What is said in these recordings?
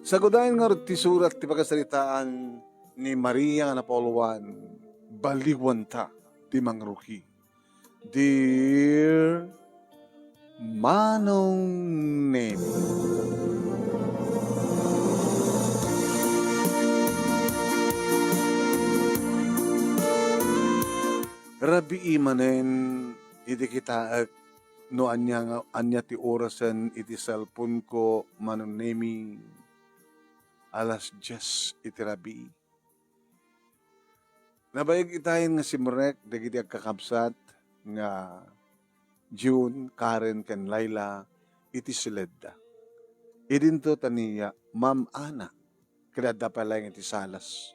Sagudayan nga ti surat ti pagkasalitaan ni Maria nga napoluan, baliwanta ti mangruki. Dear Manong Nemi, Rabi imanen iti kita no anya ti orasan iti cellphone ko Manong Nemi alas 10 iti rabi. Nabayag itayin nga si Murek dagiti agkakabsat nga June, Karen, ken Laila iti siledda. Idinto taniya Ma'am Ana kada pala iti salas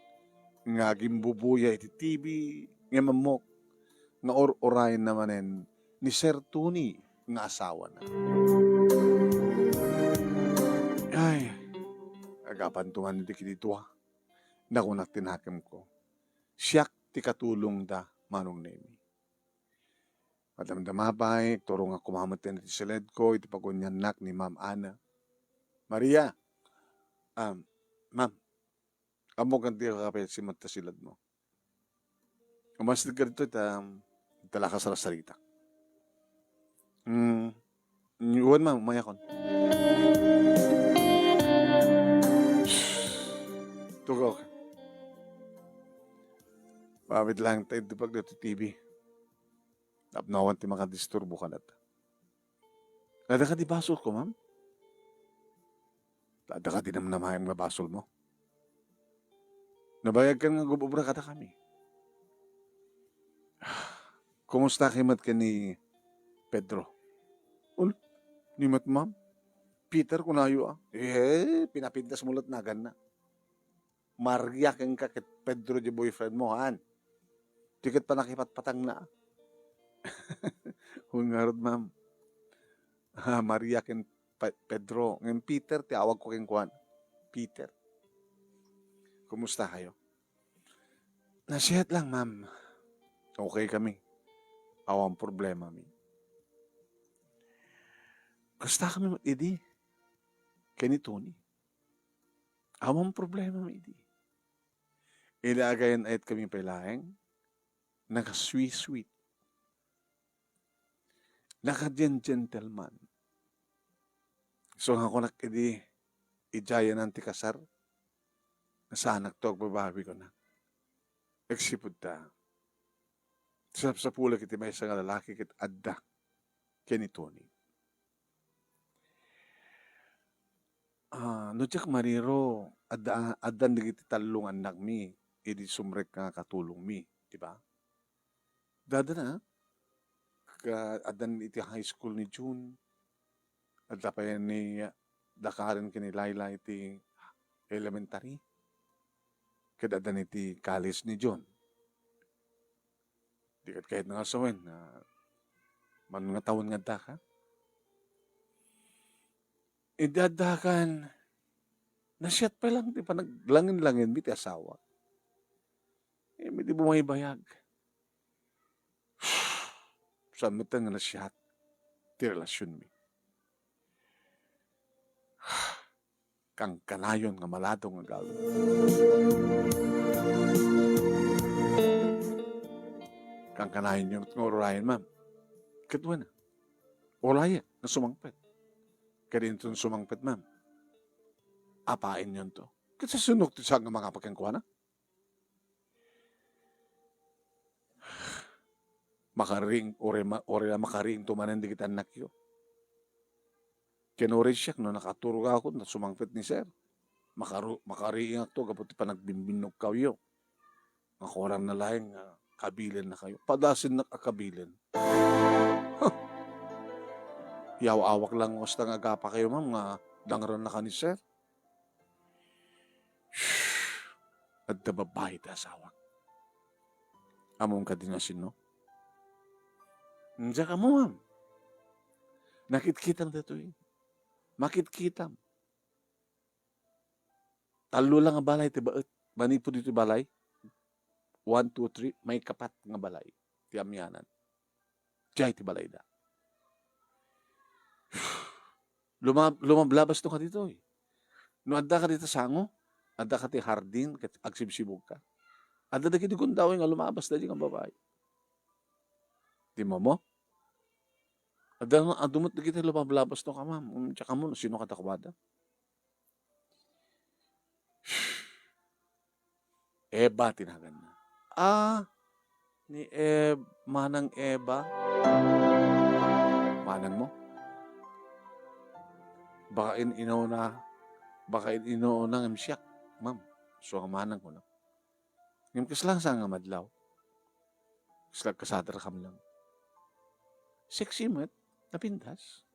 nga gimbubuya iti TV nga mamok nga or-orayan namanen ni Sir Tony nga asawa na. Ay, agapantungan iti kidito ha. Nakunak tinakim ko. Siyak ti katulong da Manong Nemi. Madamdamabay, turo nga kumamutin iti silid ko, iti pagunyanak ni Ma'am Ana. Maria, Ma'am, amo kanti kakapit si Mata silad mo. Umasid ka dito, tala ka sa sarita. Iwan Ma'am, umayakon. Tugaw ka. Pamit lang tayo di pag dito TV. Napnawan ti makadisturbo ka nata. Nada ka di basol ko, Ma'am? Nada ka di naman namayang nga basol mo. Nabayag ka nga gubobra kata kami. Kumusta kimat ka ni Pedro? Ni mat Ma'am? Peter kunayo pinapintas mulat nagan na. Maria kang kakit Pedro di boyfriend mo, han? Tikit pa nakipatpatang na. Hungarod, Ma'am. Maria ken Pedro. Ngayon Peter, tiawag ko ken Juan. Peter. Kumusta kayo? Nasiyat lang, Ma'am. Okay kami. Awang problema mi. Kasta kami idi. Kani Tony. Awang problema mi idi. Ilagayan ayat kami pailaeng. Naka-sweet. Naka-gentleman. So ako nakidi ijaya ng tikasar. Nasanak to, babawi ko na. Eksipod ta. Sa pula kiti may isang lalaki kit adda. Kani Tony. No tiyak mariro, adan digiti talong anak mi. Idi sumrek nga katulong mi. Diba? Dada na. Adan iti high school ni June. Adda pa yan ni Dakaran kini Laila iti elementary. Kadadan iti college ni John. Dikat kahit nga sawin. Man nga taon nga da ka. Idadakan. Nasyat pa lang. Di pa naglangin-langin. Biti asawa. Di bumaybayag. Saan mo nga nasyat. Ti relasyon mi. Kang kanayon nga maladong nga gawin. Kang kanayon yung ngororayan, Ma'am. Katwa na. Oraya na sumangpet. Kaya ito sumangpet, Ma'am. Apain yun to. Kasi sunok to sa mga pagkangkuha na. Makaring, ore na makaring tumanan di kita anak yun. Kinore siya, no, nakaturog ako, na sumangpet ni Sir. Makariing ako, kapag pa nagbimbinog kayo. Makurang na lahing kabilin na kayo. Padasin na kakabilin. Yaw-awak lang wasta nga agapa kayo, Ma'am, nga dangran na ka ni Sir. At babae ta asawa. Among ka din asin, no? Diyan ka mo, Ma'am. Nakit-kitang dito eh. Makit-kitam. Talo lang nga balay, tiba, manipo dito balay. 1, 2, 3, may kapat nga balay. Tiyamyanan. Diyay ti balay da. Lumablabas to ka dito eh. No adda ka dito sango, adda ka ti hardin, ket agsibsibog ka. Adda dagiti gundaway nga lumabas dadi nga babae. Di mo? Adda adumot dagiti lumablabas no ka ma'am. Tsaka mo, sino ka takwada? Eba tinagan na. Ni Manang Eba. Manang mo? Baka inuna ng siyak, ma'am. So, ang manang ko na. Ngayon kaslang sa nga madlaw. Kaslang kasadar kam lang. Sexy mat, napintas.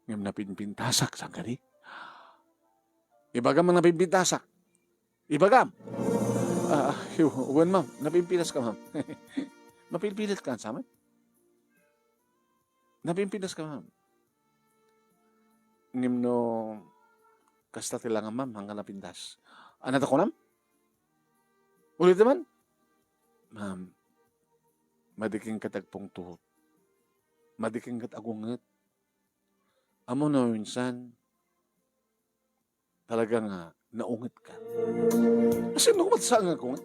Ngayon napinpintasak, saan ka di? Ibagam ang napinpintasak. Ibagam! Uwan ma'am, napimpinas ka ma'am. Mapilpilit ka sa amin? Napimpinas ka ma'am. Ngimno, kasta tilangan ma'am, hanggang napintas. Anat ako nam? Ulit naman? Ma'am, madiking katagpong tuhot. Madiking katagungat. Amo na minsan, talagang naungat ka. Kasi nung matasang agungat.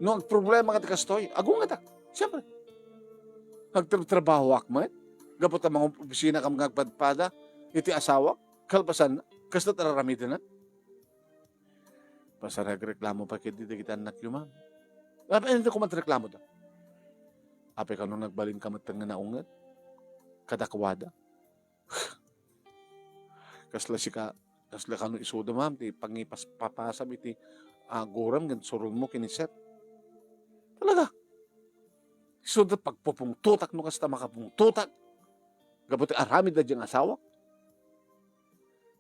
Nung problema ka tikastoy, agungat ak. Siyempre. Nagtrabaho ak man. Gapot ang mga opisina kam ngagpadpada, iti asawa, kalpasan na, kasta tararamitin na. Basta nagreklamo pa kiti kita anak yung ma'am. Hindi ko matreklamo da. Ape ka nung nagbalin ka matang na naungat, kadakwada. Kasla ka nung isuda ma'am, ti pangipas papasam iti guram, gan surun mo kiniset. Talaga. Isuda pagpupungtutak no kasta makapungtutak. Gabuti aramid na diyang asawa.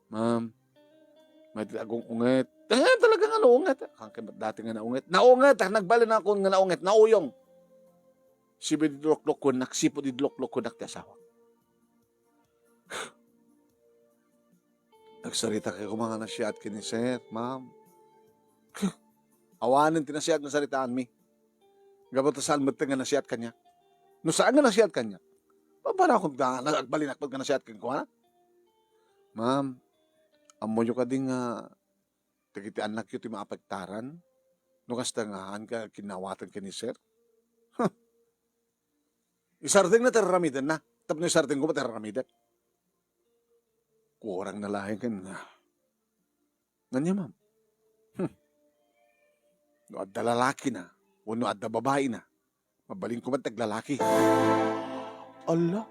Ma'am, may agong unget. Talaga nga naunget. Dati nga naunget. Naunget, nagbalin ako nga naunget, nauyong. Sibi di dlok-lok ko, naksipo di dlok-lok ko ti asawa. Nagsarita kayo mga nasiyat kiniset, ma'am. Awanin tinasiyat na saritaan mi. Gabuti saan mo nga nasiyat kanya. No saan nga nasiyat kanya? Para akong nagbalin akpag nga nasiyat kanya ko, ha? Ma'am, amoyo ka din nga tagiti anak yu ti maapagtaran no kasta nga ka kinawatan ka ni sir. Huh. Isarding na terramidan na. Tapno isarding ko pa terramidan. Kurang na lahi kan nga. Nganya ma'am. No adda lalaki na. O no adda babae na. Mabaling ko man taglalaki. Allah.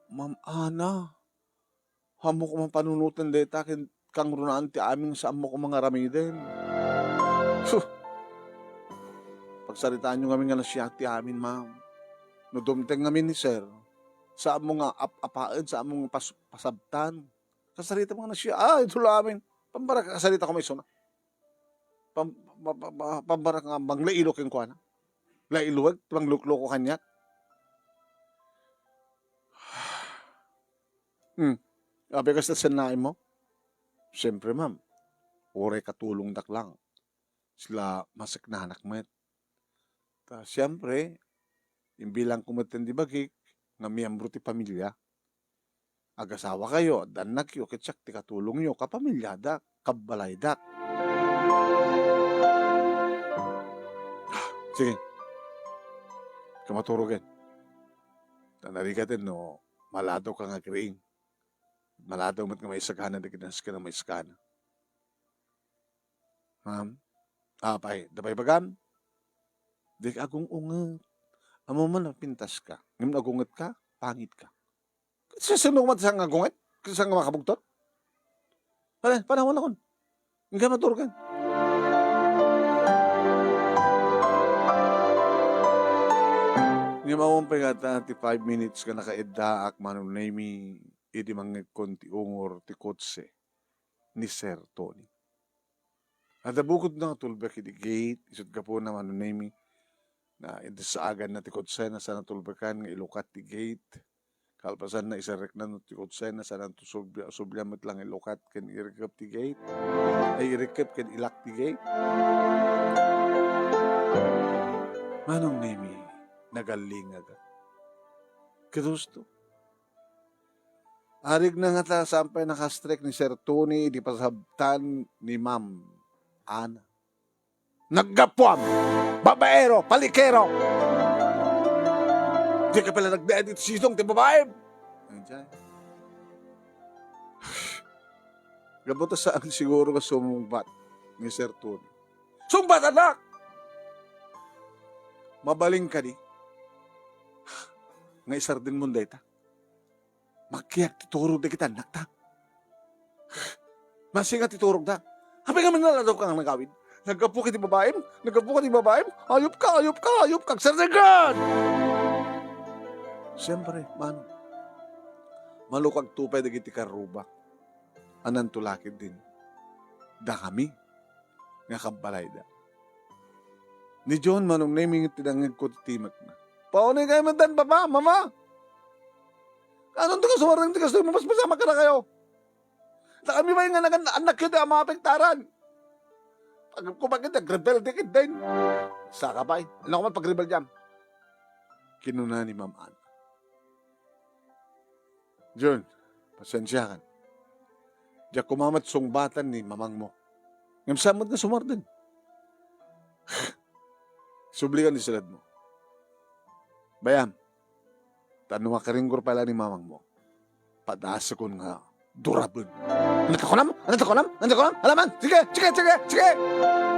Ma'am Ana. Hamo ko man panunutan deta kang runaan ti aming sa amo ko mga ramiden. Pagsaritaan nyo kami nga nasiyat ti amin, ma'am. No dumteng ngamin ni sir, sa amo nga apaan, sa among pasabtan. Kasarita mga nasiyat, ito amin. Pambara ka kasarita ko may suna. Pambara nga bang lailok yung kuwana. Lailuwag, bang lukloko kanya. Abi ka sa sanain mo? Siyempre, ma'am. Ore katulong daklang. Sila masak na anak mo. Siyempre, yung bilang kumatan di bagik, nga miyembro ti pamilya, agasawa kayo, danak yo, kitsak ti katulong yo, kapamilya dak, kabalay dak. Sige. Kamaturugan. Tanarikatin no, malado ka nga kriing. Maladaw mat nga may sagana, daginas ka na may sagana. Ma'am, dapay bagam, di ka agong ungat. Amo man napintas ka. Ngayon agungat ka, pangit ka. Kasi sinong mat sang agungat? Kasi sang makabugtot? Panahon akon. Hindi ka maturgan. Nga maumpay nga 5 minutes ka nakaeddaak manunay mi idi mangagkon ti ungor ti kotse ni Sir Tony. At bukod na tulbek iti gate, isod ka po na manunay mi na idisaagan na ti kotse na sa natulbekan nga ilukat ti gate. Kalpasan na isarek na no ti kotse na sa natusubyamat lang ilukat ken irekap ti gate. Ay irekap ken ilak ti gate. Manong nimi nagalingag. Kadusto. Arig na nga ta sampay nakastrek ni Sir Tony, di pasabtan ni Ma'am Ana. Naggapuam, babaero, palikero. Di ka pala nagdaan dito sisong, di babae. Andiyan. Gabuta saan siguro ka sumumbat ni Sir Tony. Sumbat, anak! Mabaling ka di. Nga isar din mong data. Magkiyak titurog na kita, nakta. Masinga titurog na. Habi nga man naladaw kang nagawin. Nagkapo ka di babae? Nagkapo ka di babae? Ayop ka, ayop ka, ayop ka. Sarnagan! Siyempre, mano. Malukag tupay na giti karubak. Anan tulakid din. Da kami. Nga kabalay da. Ni John manong naming tinangag ko timak na. Paunay kayo mantan, papa, mama. Anong tigas sumarang tigas na mas masama ka na kayo? Na kami ba yung anak yun ang mga pektaran? Pag kumakit, nag-rebel dikit din. Saka ba? Ano ko man pag-rebel dyan? Kinuna ni Ma'am Ana. John, pasensya kan. Diyak kumamat sungbatan ni mamang mo. Ngam samad na sumardin. Sublikan ni silad mo. Bayam, tanong ka ringgor pala ni mamang mo. Padaasa ko nga durabon. Anak ko nam? Anak ko nam? Anak ko nam? Alaman? Sige, sige, sige, sige!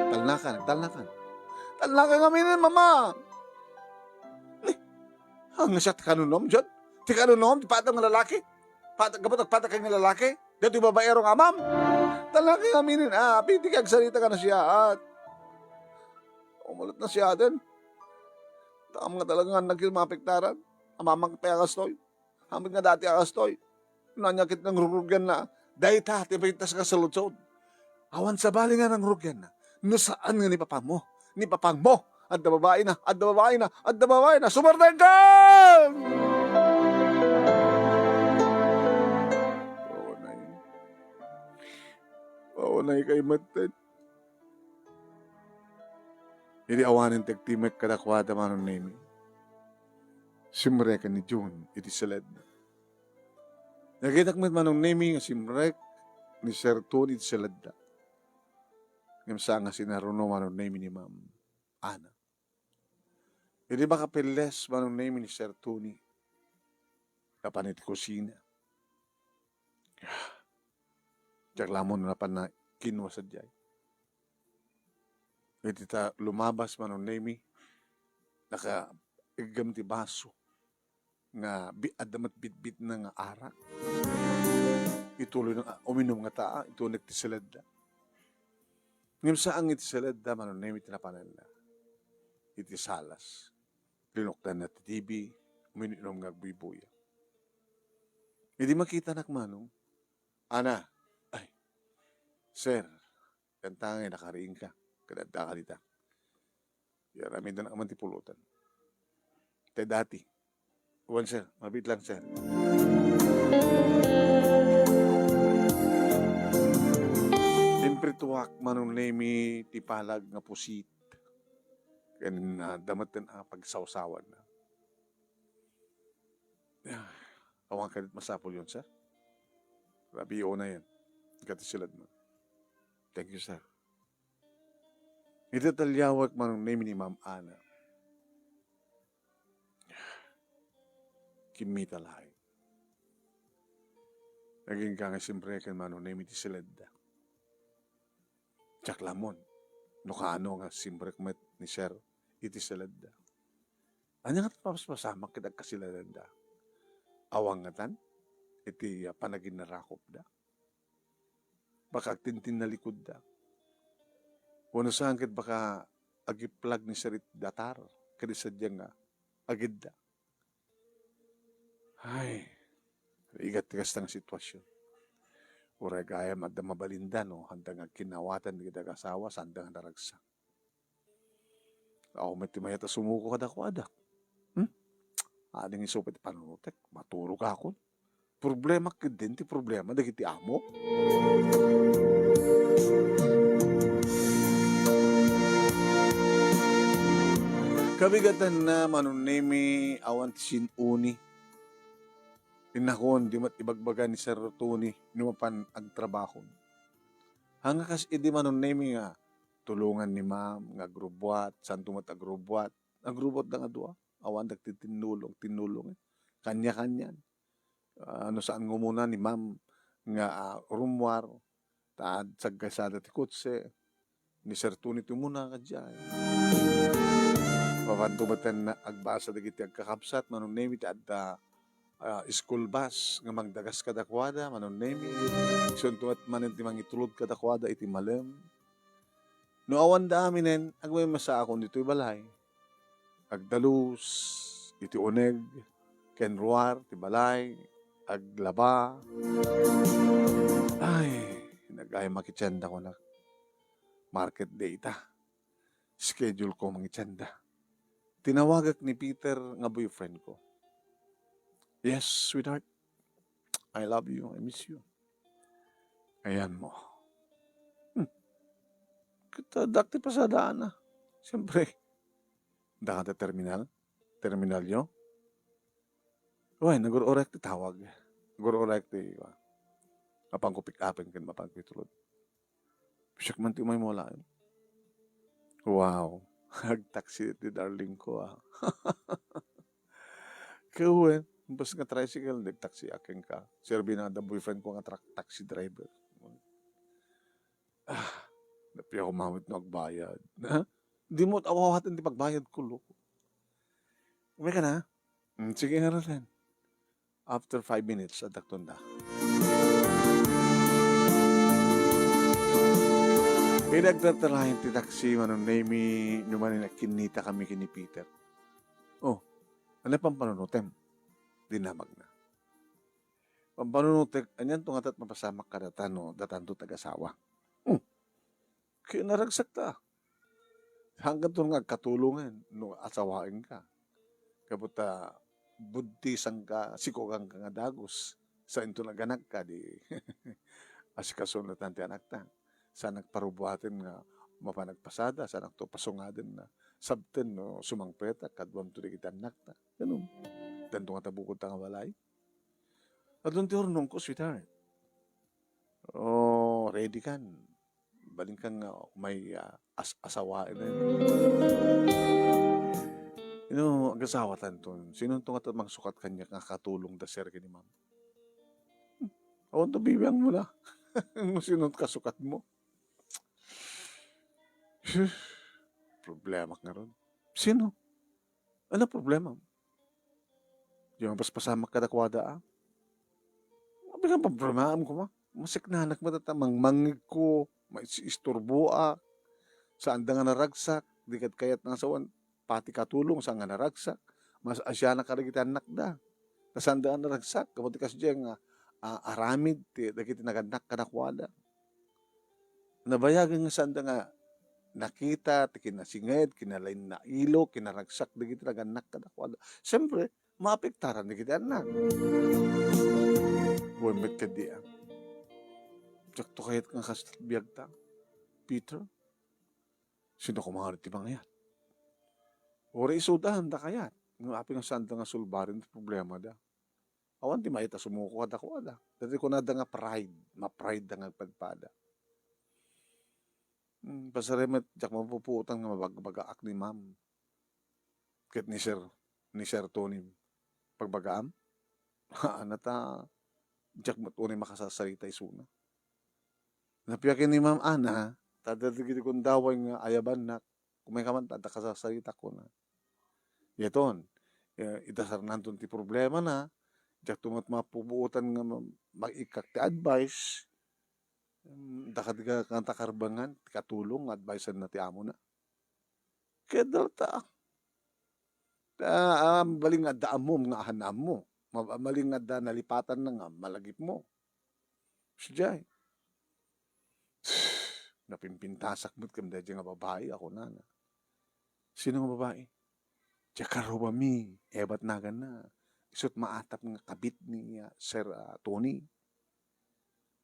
Talnakan, talnakan. Talnakan kami ni mama. Ang siya tikanunom, John? Tikanunom, patang ng lalaki? Kapag patang ng lalaki? Dito yung babaero nga, ma'am? Talnakan kami ni piti kag salita ka na siya at umulat na siya din. Tama nga talagang nagkilmapektaran. Amamang peagastoy. Hamid nga dati agastoy. Nanyakit ng rurugyan na. Dahil tipitas ka sa lutsod. Awan sa bali nga ng rurugyan na. No saan nga ni papa mo? Ni papang mo. At na babae na. At na babae na. At na babae na. Sumardan ka! Paunay kay Maten. Hindi awanin tagtimek kadakwada manon name. Simrek ni June, iti salad. Nagitak met manong name nga simrek ni Sir Tony iti salad da. Ngamsa nga sinaruno manon name ni Ma'am Ana. Hindi ba kapiles manong name ni Sir Tony? Kapanit kusina. Diyak lamon na pa na kinwa sa diyay. Iti ta lumabas manon name naka igam ti baso nga adamat bitbit na nga arak. Ituloy na uminom nga taa, ito nagtisalad da. Ngam saan iti salad da, manon name iti napanan na. Iti salas. Linoktan na ti TV, uminom nga agbuibuya. Hindi makita nakmanong, Ana, ay, sir, kantangay nakariing ka. Kadada ka dita. Yarami na naman ti pulutan. Te dati. Uwan, sir. Mabit lang, sir. Siyempre tuwak manong nemi ti palag nga pusit. Kanin na damat na pagsawsawan na. Awang kanit masapol yun, sir. Rabi na yan. Katisilad mo. Thank you, sir. Itatalyawak manong name ni Ma'am Ana. Kimita lahay. Naging ka nga siyempre kan manong name ni Sileda. Tsak lamon. No kaano nga siyempre kumat ni Sir iti Sileda. Anya nga papasamak kita kasileda. Awang nga tan. Iti panagin na rakop da. Baka tintin na likod da. Wano saan kit baka agiplag ni Sarit datar. Kadi sadyang nga agid da. Ay, igat-tigas ng sitwasyon. Uray gayam at mabalinda no, handang kinawatan ni kita kasawa, sandang naragsa. Ako may timayata sumuko kada ko adak. Ading isupit panunutek, maturo ka ako. Problema ka din, ti problema, dagiti amo. Kabigatan na manunemi awan sinuni. Inakon, di mat ibagbaga ni Sir Tony, numapan ag trabaho. Hanga kas idi manon nemi nga, tulungan ni ma'am, nga agrubwat, saan tumat agrubwat. Agrubwat na nga dua, awan nagtitinulong, tinulong. Kanya-kanyan. Ano saan ngumuna ni ma'am, nga rumwar, taad sa gasada ti kutse, ni Sir Tony tumuna ka dyan. Papantumatan na agbasa dagiti agkakapsat, manon nemi ti adda school bus nga magdagas kadakwada manon nemi suntuat manen ti mangitulod kadakwada iti malem no awan da aminen agmay masa akon dito'y balay agdalus iti uneg ken ruar ti balay aglaba ay nagay makitsenda ko na market day ta schedule ko mangitsenda tinawagak ni Peter nga boyfriend ko. Yes, sweetheart. I love you. I miss you. Ayan mo. Kita dakti pa sa daan na. Siyempre. Dakata terminal. Terminal nyo. Uy, nagurorek ti tawag. Nagurorek ti mapang ko pick upin kan mapang pitulod. Siyak man ti may mula. Wow. Nag-taxi ti darling ko Kawen. Basta nga tricycle, nag-taxi akin ka. Serbi na the boyfriend ko nga taxi driver. Napi ako mamit na agbayad. Di mo awawatin di pagbayad ko, loko. Umay ka na? Sige nga rin. After 5 minutes, adakton na. Pinagtatalahin ti taxi, manon nami, numanin na kinita kami kini Peter. Oh, ano pang panunutem? Dinamag na. Pampanunutek, anyan tungat at mapasamak ka datano, datanto tag-asawa. Kaya naragsak ta. Hanggang to nga katulungan, no asawain ka. Kabuta, budtisang ka, sikogang ka nga dagos. Sa into naganak ka, di asikasun na tanti anak ta. Sa nagparubuhatin nga mapanagpasada, sa nagtopasungadin na sabten no sumangpeta, kadwam to di kita anak ta. Ganun. Tanto nga tabukod ta nga walay. At doon ti hornong ko, sweetheart. Oh, ready kan. Baling kang may asawain na yun. Agasawa tanton. Sinong tungat at magsukat kanya nga katulong da sir kini ma'am. Awan to bibiyang mo na. Sinong kasukat mo. Problema nga ron. Sino? Ano problema? Yung paspasamak kadakwada Mabi kang problemaam ko ma. Masiknanak matatamang mangig ko. May isturbo saan da nga naragsak, di kat kayat nga sawan, pati katulong saan nga naragsak, mas asya na karagitan nakda. Saan da nga naragsak, kapag kas dyan nga, aramid, dagiti naganak kanakwada. Nabayagan nga saan da nga, nakita, kinasinged, kinalain na ilo, kinaragsak, dagiti naganak kanakwada. Siyempre, maapektaran dagiti anak. Buwembet ka di Jakto kayat nga kasbiyag ta. Peter, sino kumangalit ti bangayat? Ora isudahan da kayat. Nga api nga saan nga sulbarin ti problema da. Awan ti maita sumuko kada ko ada. Dati ko na da nga pride. Ma-pride da nga pagpada. Pasaremet, jak mapuputan nga mabagbagaak ni ma'am. Kit ni Sir Tony. Pagbagaam? Ano ta, jak matunay makasasarita isuna. Napiyakin ni Ma'am Ana, tadadigiti kong daway nga ayaban na, kumay kaman, tadakasasalita ko na. Yeton, itasar nanton ti problema na, jak tumat mapubuutan nga mag-ikak ti advice, dakadiga kang takarbangan, ti katulong, advice na ti amo na. Kaya dalta, maling nga daan mo, nga ahanam mo, maling nga da nalipatan na nga, malagip mo. Siyay. Napimpintasak mo't kam dadya nga babae, ako na. Sino nga babae? Jakaroba mi, ebat nagan na. Isot maatap nga kabit ni Sir Tony.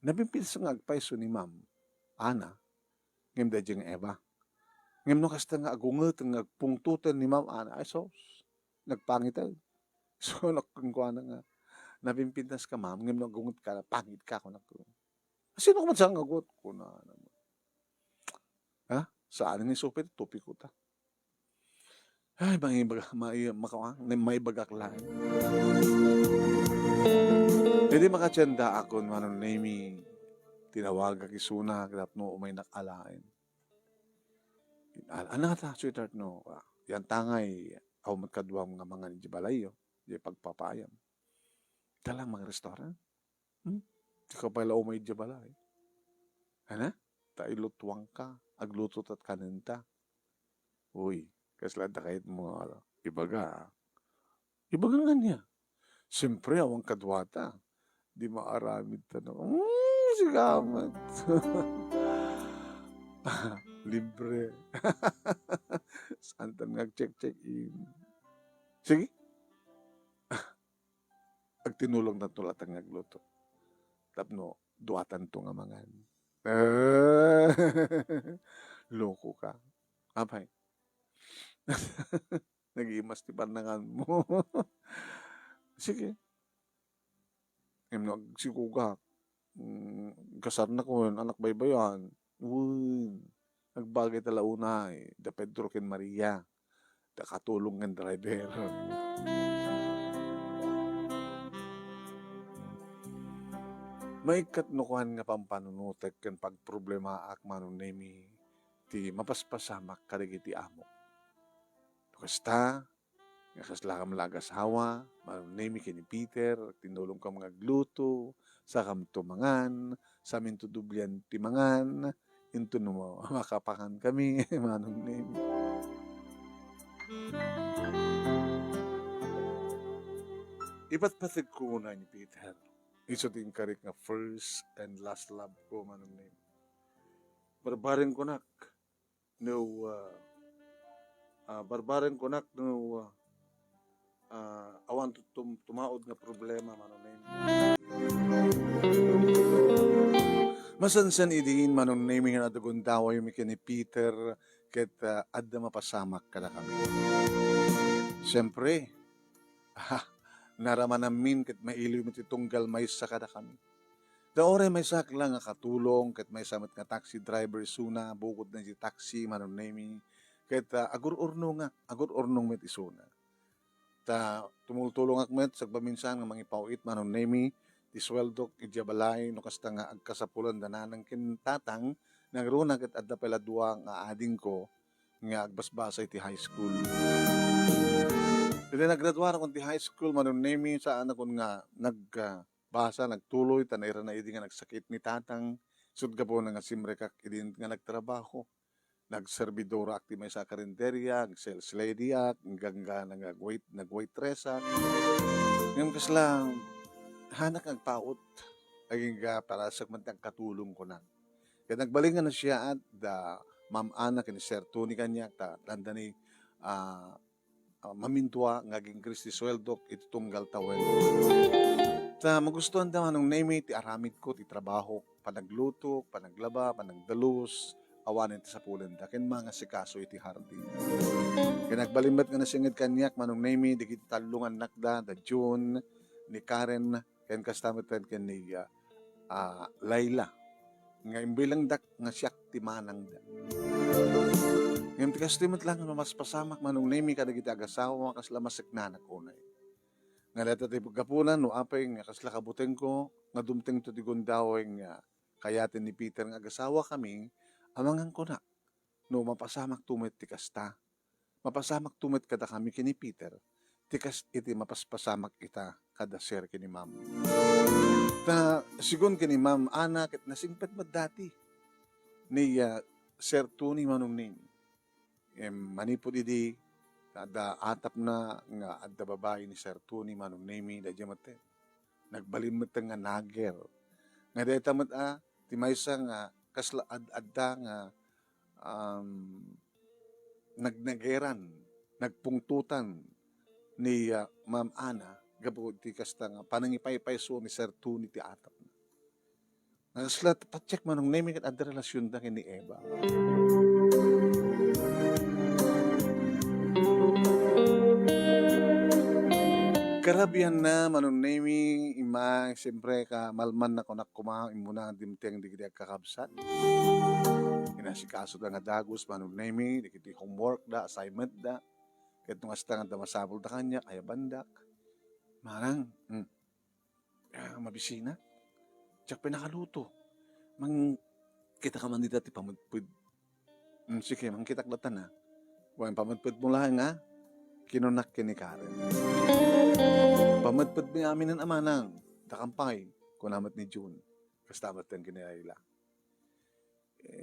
Napimpintasak nga agpaiso ni Ma'am Ana, ngem dadya nga eba. Ngem no kasta nga agunget, nga agpungtutan ni Ma'am Ana, ay sos, nagpangitan. So, nakangkuha na nga, napimpintas ka ma'am, ngem nagungot ka, pangit ka kunak ko. Sino ka man sa ngagot ko na naman. Ha? Saan ni supit tupi ko ta. Ay, maibagak lang. Hindi makatsenda ako manon name tinawag kisuna no umay nakalain. Ana ta sweetheart no. Yan tangay aw magkadwang nga mga ni balayo, di pagpapayam. Dalang mga restaurant. Di ka pala umay di balay. Ana? Ta ilutwang ka, agluto tat kanenta. Uy, kaslada kahit mo ibaga. Ibaga nga niya. Siyempre, awang kadwata. Di maaramid tanong. Sigamat. Libre. Santan nga check in. Sige. Ag tinulong na tulat ang nagluto. Tapno, duwatan to nga mangan. Loko ka. Apay. Nag-imas ti panangan mo. Sige. Nagsikugak. Kasar na ko, anak baybayan. Uy. Nagbagay tala unay. Da Pedro ken Maria. Da katulong ng driver. May katnukuhan nga pampanunutek ken pagproblema ak manunemi ti mapaspasamak kadagiti amo. Kasta, nga kasla kam lagas hawa, manunemi kini Peter, tinulong ka mga gluto, sa kam tumangan, sa amin tudublian timangan, into no makapakan kami, manunemi. Ipatpatid ko muna ni Peter. Iso din karik nga first and last love ko manunemi. Barbarin ko nak, no, barbarin ko nak, no, awan tumaod nga problema manunemi. Masansan idin manunemi nga nadagun daway mi ni Peter ket adda mapasamak kada kami. Siyempre, naraman namin ket mailiw mi tunggal may sa kada kami. Daore may sakla nga katulong ket may samat nga taxi driver suna bukod na si taxi manunemi ket agur-urno met isuna. Ta tumultulong ak met sagpaminsan nga mangipawit manunemi ti sweldo idya balay no kasta nga agkasapulan dananang ken tatang nagruna ket adda pala duwa nga ading ko nga agbasbasa iti high school. Dili naggraduar kon ti high school manunemi saan akon nga nagbasa nagtuloy tanayra na idi nga nagsakit ni tatang sud gapo nga simrekak idin nga nagtrabaho. Nagserbidora ak ti may sa karinderya, sales lady ak, hanggang nag-waitress ak. Ngayon kasla, hanak ang paut, aging para sa mantang katulong ko na. Kaya nagbalingan na siya at ma'am Ana kini Sir Tony kanya, tanda ni mamintwa, ngaging Kristi Sweldo, itutunggal tawel. Magustuhan daw anong name ti aramid ko, ti trabaho, panagluto, panaglaba, panagdalus, awanin ti sa pulen da ken mga sikaso iti hardin. Kaya nagbalimbat nga nasingid kanyak manong name digiti talungan nakda da June ni Karen ken kastameten ken ni Laila nga imbilang dak nga siyak ti manang da. Ngem ti kastimot lang mas pasamak manong name kadagiti agasawa kasla masiknanak unay. Nga leta ti pagkapunan no apay nga kasla kabuteng ko nga dumteng to ti gundaway nga kayatin ni Peter nga agasawa kami amangan ko na, no mapasamak tumet ti kasta, mapasamak tumet kada kami kini Peter, tikas iti mapaspasamak ita kada sir kini ma'am. Sigun kini ma'am Ana, ket nasingpet mo dati, ni Sir Tony manong name. Manipod idi, kada atap na nga adda babae ni Sir Tony manong name, da jamate, nagbalimot nga nager. Nga deta mat ti maysa nga, kasla adda nga nagnageran, nagpungtutan ni Ma'am Ana gapo ti kasta nga panangipaypayso ni Sir Tony ti atap na. Kasla pa-check manong name ket adda relasyon da ni Eva. Karabihan na manunemi ima siyempre ka malman na kunak kuma imuna dimteng digdi kakabsat. Inasikaso da nga dagos manunemi digdi homework da assignment da ket nung hasta nga masabol da kanya kaya bandak. Marang mabisina. Tsak pinakaluto. Mang kita ka man dita ti pamudpud. Sige, mang kitak datan na. Wan pamudpud mo lang nga kinunak kini Karen. Pamadpad mi amin ng amanang, takampay, kunamat ni June, kastamat ang kinayla.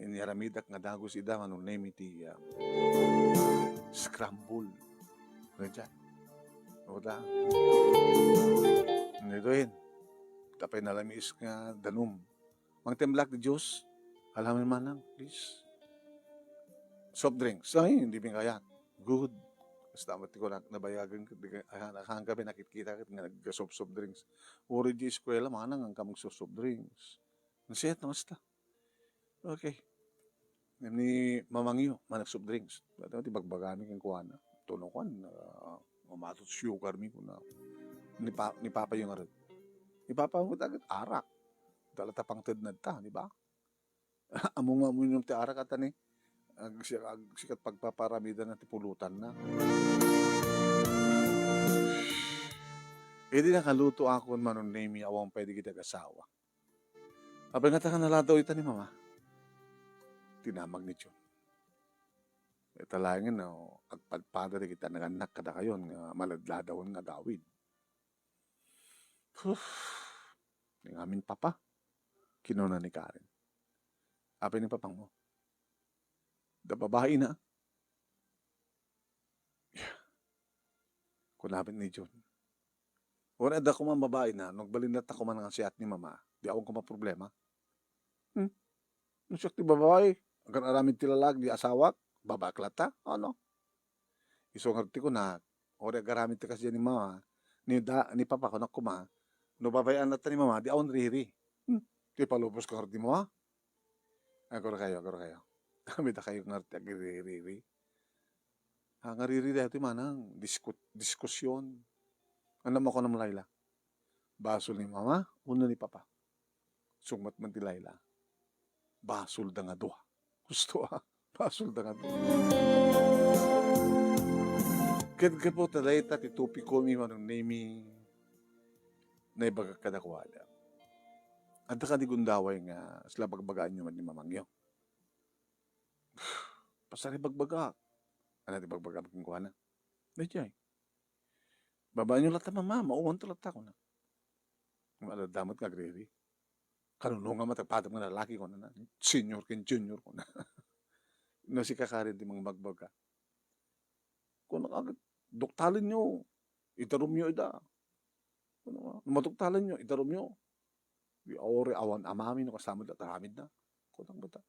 Niramidak nga dagos ida, anong name iti scramble. Ano dyan? O da? Nito yun, tapay nalamis nga danum. Mang temblak di Diyos, alamin manang, please. Soft drinks, ay, hindi mi kaya. Good. Basta mati ko nabayagan hang kami nakikita kat nga nagka-soft drinks. Uri di eskwela, manang ang kamang soft drinks. Nasiyat na basta. Okay. Ni mamangyo, manak soft drinks. Ba't ti bagbagami kang kuha na. Tuno ko na, mamatot sugar mi ko na. Ni Papa yung arat. Ni Papa mo agad arak. Dala tapang tednad ta, di ba? Among yung ti arak ata ni. Sikat pagpaparamida na tipulutan na. Di nakaluto ako manon name awang pwede kita kasawa. Abang nga ka naladaw ita ni Mama. Tinamag ni John. Talangin na agpadpada rin kita naganak kada kayon nga maladladawon nga gawid. Ng amin papa. Kinuna ni Karen. Apay ni papang mo. Da babae na. Kunapit ni John. Wala da ko man babae na, nagbalinat ako man nga siyat ni Mama, di akong kuma problema. Nasyak ti babae, agar aramid tilalag di asawak, babaklata, ano? Isungarti ko na, ori agaramid ti kasi ni Mama, ni Papa ko na kuma, no babayan na ni Mama, di akong riri. Ti palupos ko harti mo ha? Agora kayo. Kami da kayo ngarti agiriri. Ang ngariri dati manang, diskusyon. Ano mo ko ng Laila? Basol ni Mama, una ni Papa. Sungmat man ti Laila. Basol da nga doha. Gusto basol da nga doha. Kaya po talay ti tupi ko mi manong name na ibaga kadakwada. At ka di gundaway nga sila bagbagaan nyo man ni Mamangyo. Pasari bagbaga. Ano di bagbaga magkingkuha na? Medyo babaan nyo lata Mama, mauwan to lata ko na. Maladamot nga griri. Kanunong nga matagpatag nga lalaki ko na. Senior ken junior ko na. Si kakarin di mga magbaga. Kung nakagad, doktalin nyo. Itarum nyo ida. Matuktalan nyo, itarum nyo. Di awari awan amami no kasama da taramid na. Kutang bata.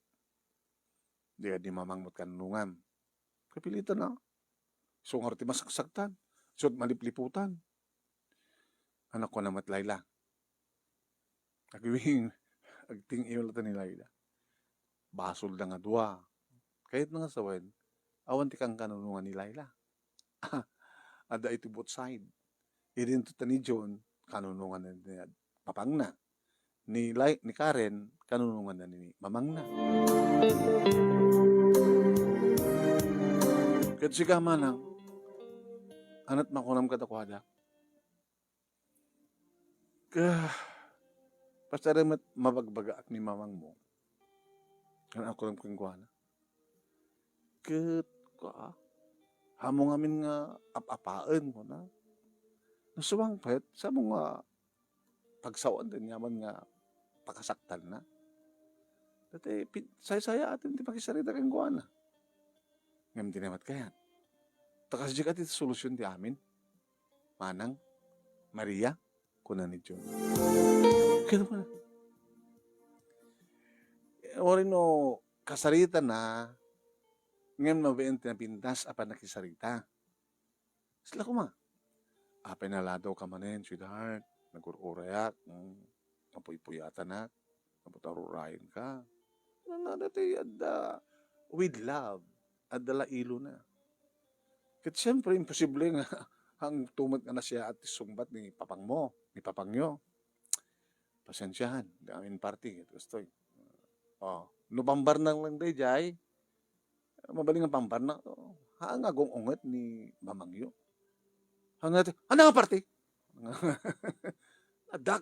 Di mamangmot kanunungan. Kapilitan na. So nga rati masaksaktan. So malipliputan. Anak ko namat Laila. Agwing, agting iwalata ni Laila. Basol da nga dua. Kahit nga sawen, awan ti kang kanunungan ni Laila. Ada ito both side. Idin to ni John, kanunungan na ni Papang na. Ni Karen, kanunungan na ni Mamang na. Kat si Kamanang, anat makunam katakwada. Pasara mabagbagaak ni Mamang mo. Ano ako lang kungkuhan na. Kat ka, hamong amin nga apapaan mo na. Nasuwang pet, sa mga pagsawan din yaman nga pakasaktan na. Dati, saya-saya atin di pakisarita kang kuha na. Ngam dinamat kaya. Takas jika iti solusyon di amin. Manang, Maria, kunan ni John. Kaya pa na. Orin no, kasarita na, ngam mabent na pintas apan nakisarita. Sila kuma. Apay naladaw ka manin, sweetheart. Nagururayak. Napuy-puyatan na. Naputarurayan ka. Dati, with love. At dala ilo na. Kat siyempre, imposible nga hang tumot nga na siya at sungbat ni papang mo, ni papang nyo. Pasensyahan, di amin party. Gusto Nupambar na lang day, jay. Mabaling ang pambar na. Hang agong unget ni mamangyo. Hang natin, ano nga party?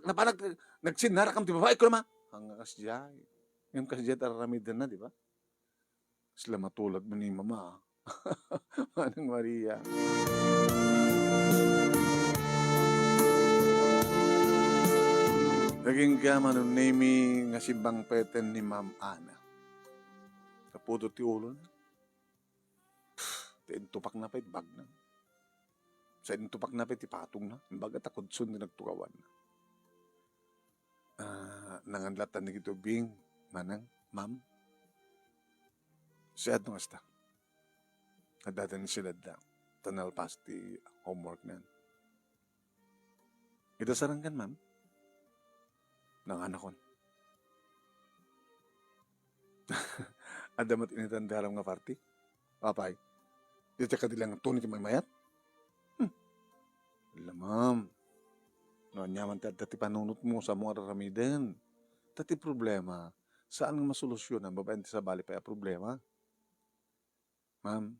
Napanag, nagsinara kam, di ba? Ikaw naman. Hang kas jay. Yung kas jay taramidan na, di ba? Sila matulad mo ni mama. Manang Maria. Naging gaman nun name nga si Bang Peten ni Ma'am Ana. Kaputo ti ulo na. Tupak na pa bag na. Sa tupak na pa patong na. Baga takudsun din nagtukawan na. Nanganlatan na gito bing manang ma'am. Siya nung asta. Nadatan sila da. Tanal pas ti homework na. Ito saranggan ma'am. Nang anakon. Adamat initan daram nga party. Papay. Dito ka dilang tunit yung may mayat. Alam ma'am. No, nyaman dati panunot mo sa mga raramiden. Dati problema. Saan nga masolusyon ang babae sa bali pa problema? Ma'am,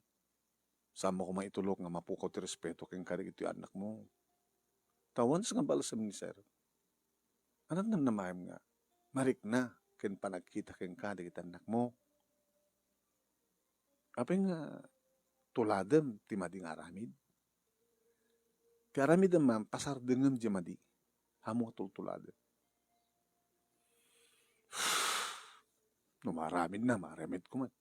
saan mo ko maitulok nga mapukaw ti respeto keng karig ito anak mo? Tawan sa nga balas sa minister. Anong namayam nga? Marik na, ken panagkita ken kadig iti anak mo. Apeng tuladem ti mading aramid. Ti aramid ma'am, pasardengem di madi. Hamo tultuladem. No maramid na, maramid ko man.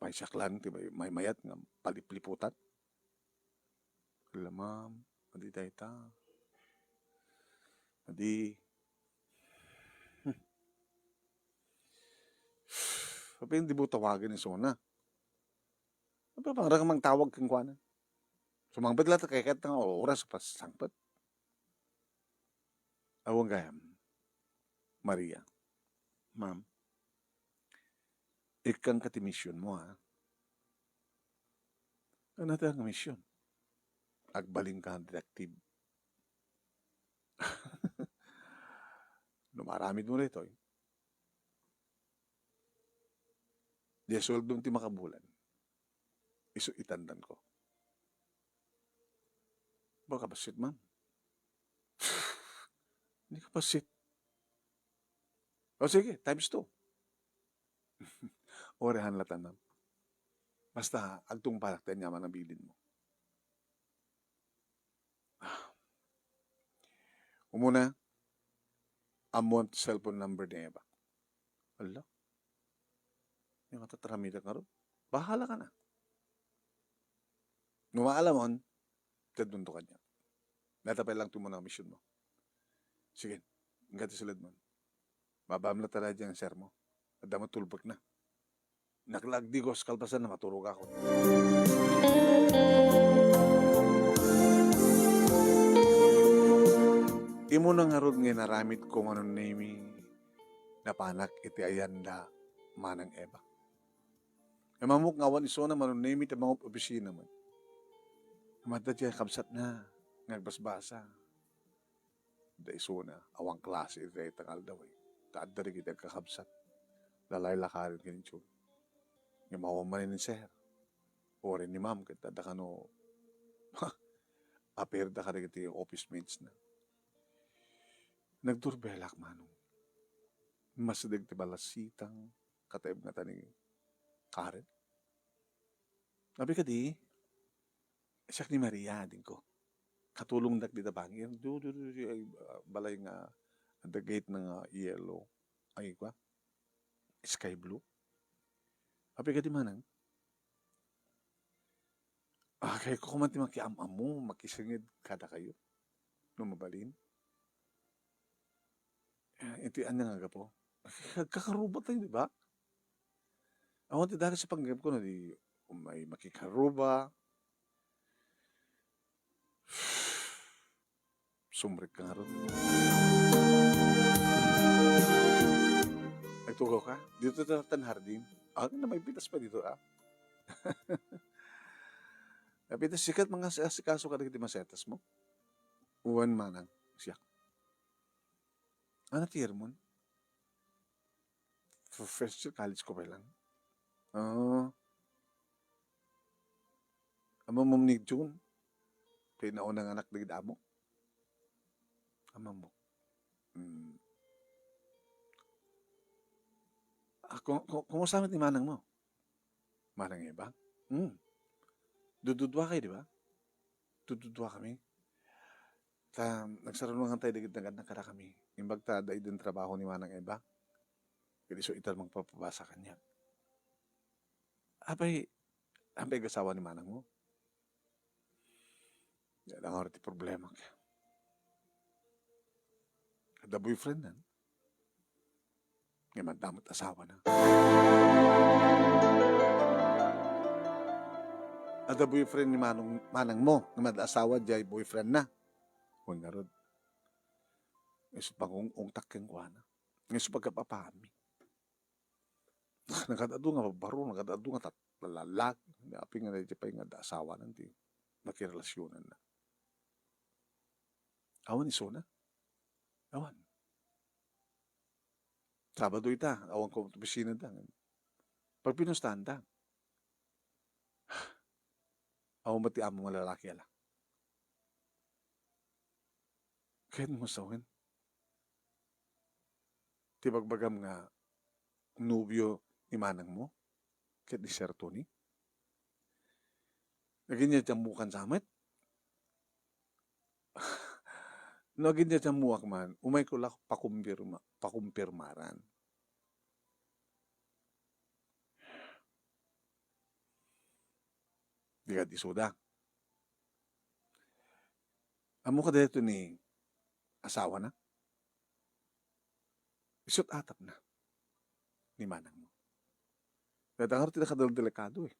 Paisak lang, ti may mayat nga palipliputan. Alam ma'am, madi tayo ta. Madi. Sabi hindi mo tawagan ni Sona. Sabi parang mang tawag kang kuwanan. Sumangpit lang kayakat ng oras pa sangpit. Awang gayam. Maria. Ma'am. Ikang katimisyon mo ha. Ano natin ang misyon? Agbaling ka ang detective. Numaramid mo rito eh. Desolve doon ti makabulan. Iso itandan ko. Baka basit, ma'am. Hindi ka basit. O sige, times 2. Orehan latan, ma'am. Basta, agtong parakten yaman ang bilin mo. Umuna, amount cellphone number ni Eva. Ala. Yung katataramitan ka rin. Bahala ka na. Numaalamon, tadunto ka niya. Natapay lang tumuna ang mission mo. Sige, hanggang silad mo. Mabamla tala dyan ang sir mo. At damat tulbag na. Naklagdigos kalpasan na maturog ako. Imo nang harod nga naramit kung anong name na panak iti ayanda manang Eva. Mamuk ngawan iso na manong name iti mga opisina man. Mata dyan kamsat na, nagbasbasa. Da iso na, awang klase iti ay tangal daw eh. Taad na rin kita kakabsat. Lalay lakarin kininchog. Yung mawaman ni sir. O rin ni ma'am, kita da ka no, apir da ka rin iti office mates na. Nagdurbelak manong. Masadag ti balasitang kataib nga tani Karen. Sabi ka di, siyak ni Maria din ko. Katulong dak di tabangir. Balay nga at the gate ng yellow. Ay kwa? Sky blue. Sabi ka di manang. Kaya ko kumanti makiamam mo, makisingid kada kayo. Lumabalin. Ito ano nga po. Kakaruba tayo, di ba? Ako ti dahil sa panggap ko na di may makikaruba. Sumrik ka nga ron. Nagtugaw ka? Dito na tanhardin. Na may pitas pa dito Kapit sikat mga asikaso ka dagiti masetas mo. Uwan manang siya. Ano tiyer mo? For first year college ko pa lang. Amo mo ni June. Pinaunang anak dagiti amo. Ama mo. Kung usama ni manang mo? Manang iba? Dududwa kayo, di ba? Dududwa kami. Nagsarunungan tayo digit na kada kami. Imbag ta da idun trabaho ni manang iba. Kaya so ital magpapabasa kanya. Abay gasawa ni manang mo. Yan ang orti problema ka. Kada boyfriend na. Ngayon damot asawa na. Ada boyfriend ni manang mo. Ngayon asawa jay boyfriend na. Huwag nga ron. Ngayon sa pangungtak kang kuha na. Ngayon sa pagkapapahami. Nakadado nga baro, nakadado nga tatlalag. Aping nga na pa yung asawa nanti. Nakirelasyonan na. Awan iso na. Awan. Sabado ita, awan ko opisina da. Pag pinustahan da, awan mati amo mga lalaki ala. Kahit mo sawin. Tibagbagam nga nubyo ni manang mo, kahit ni Sir Tony. Naging niya jamukan sa amat. Naging niya jamuak man, umay ko lang pakumpirmaran. Di ka disuda. Amo ka dito ni asawa na? Isot atap na ni manang mo. Kaya tinakar delikado eh.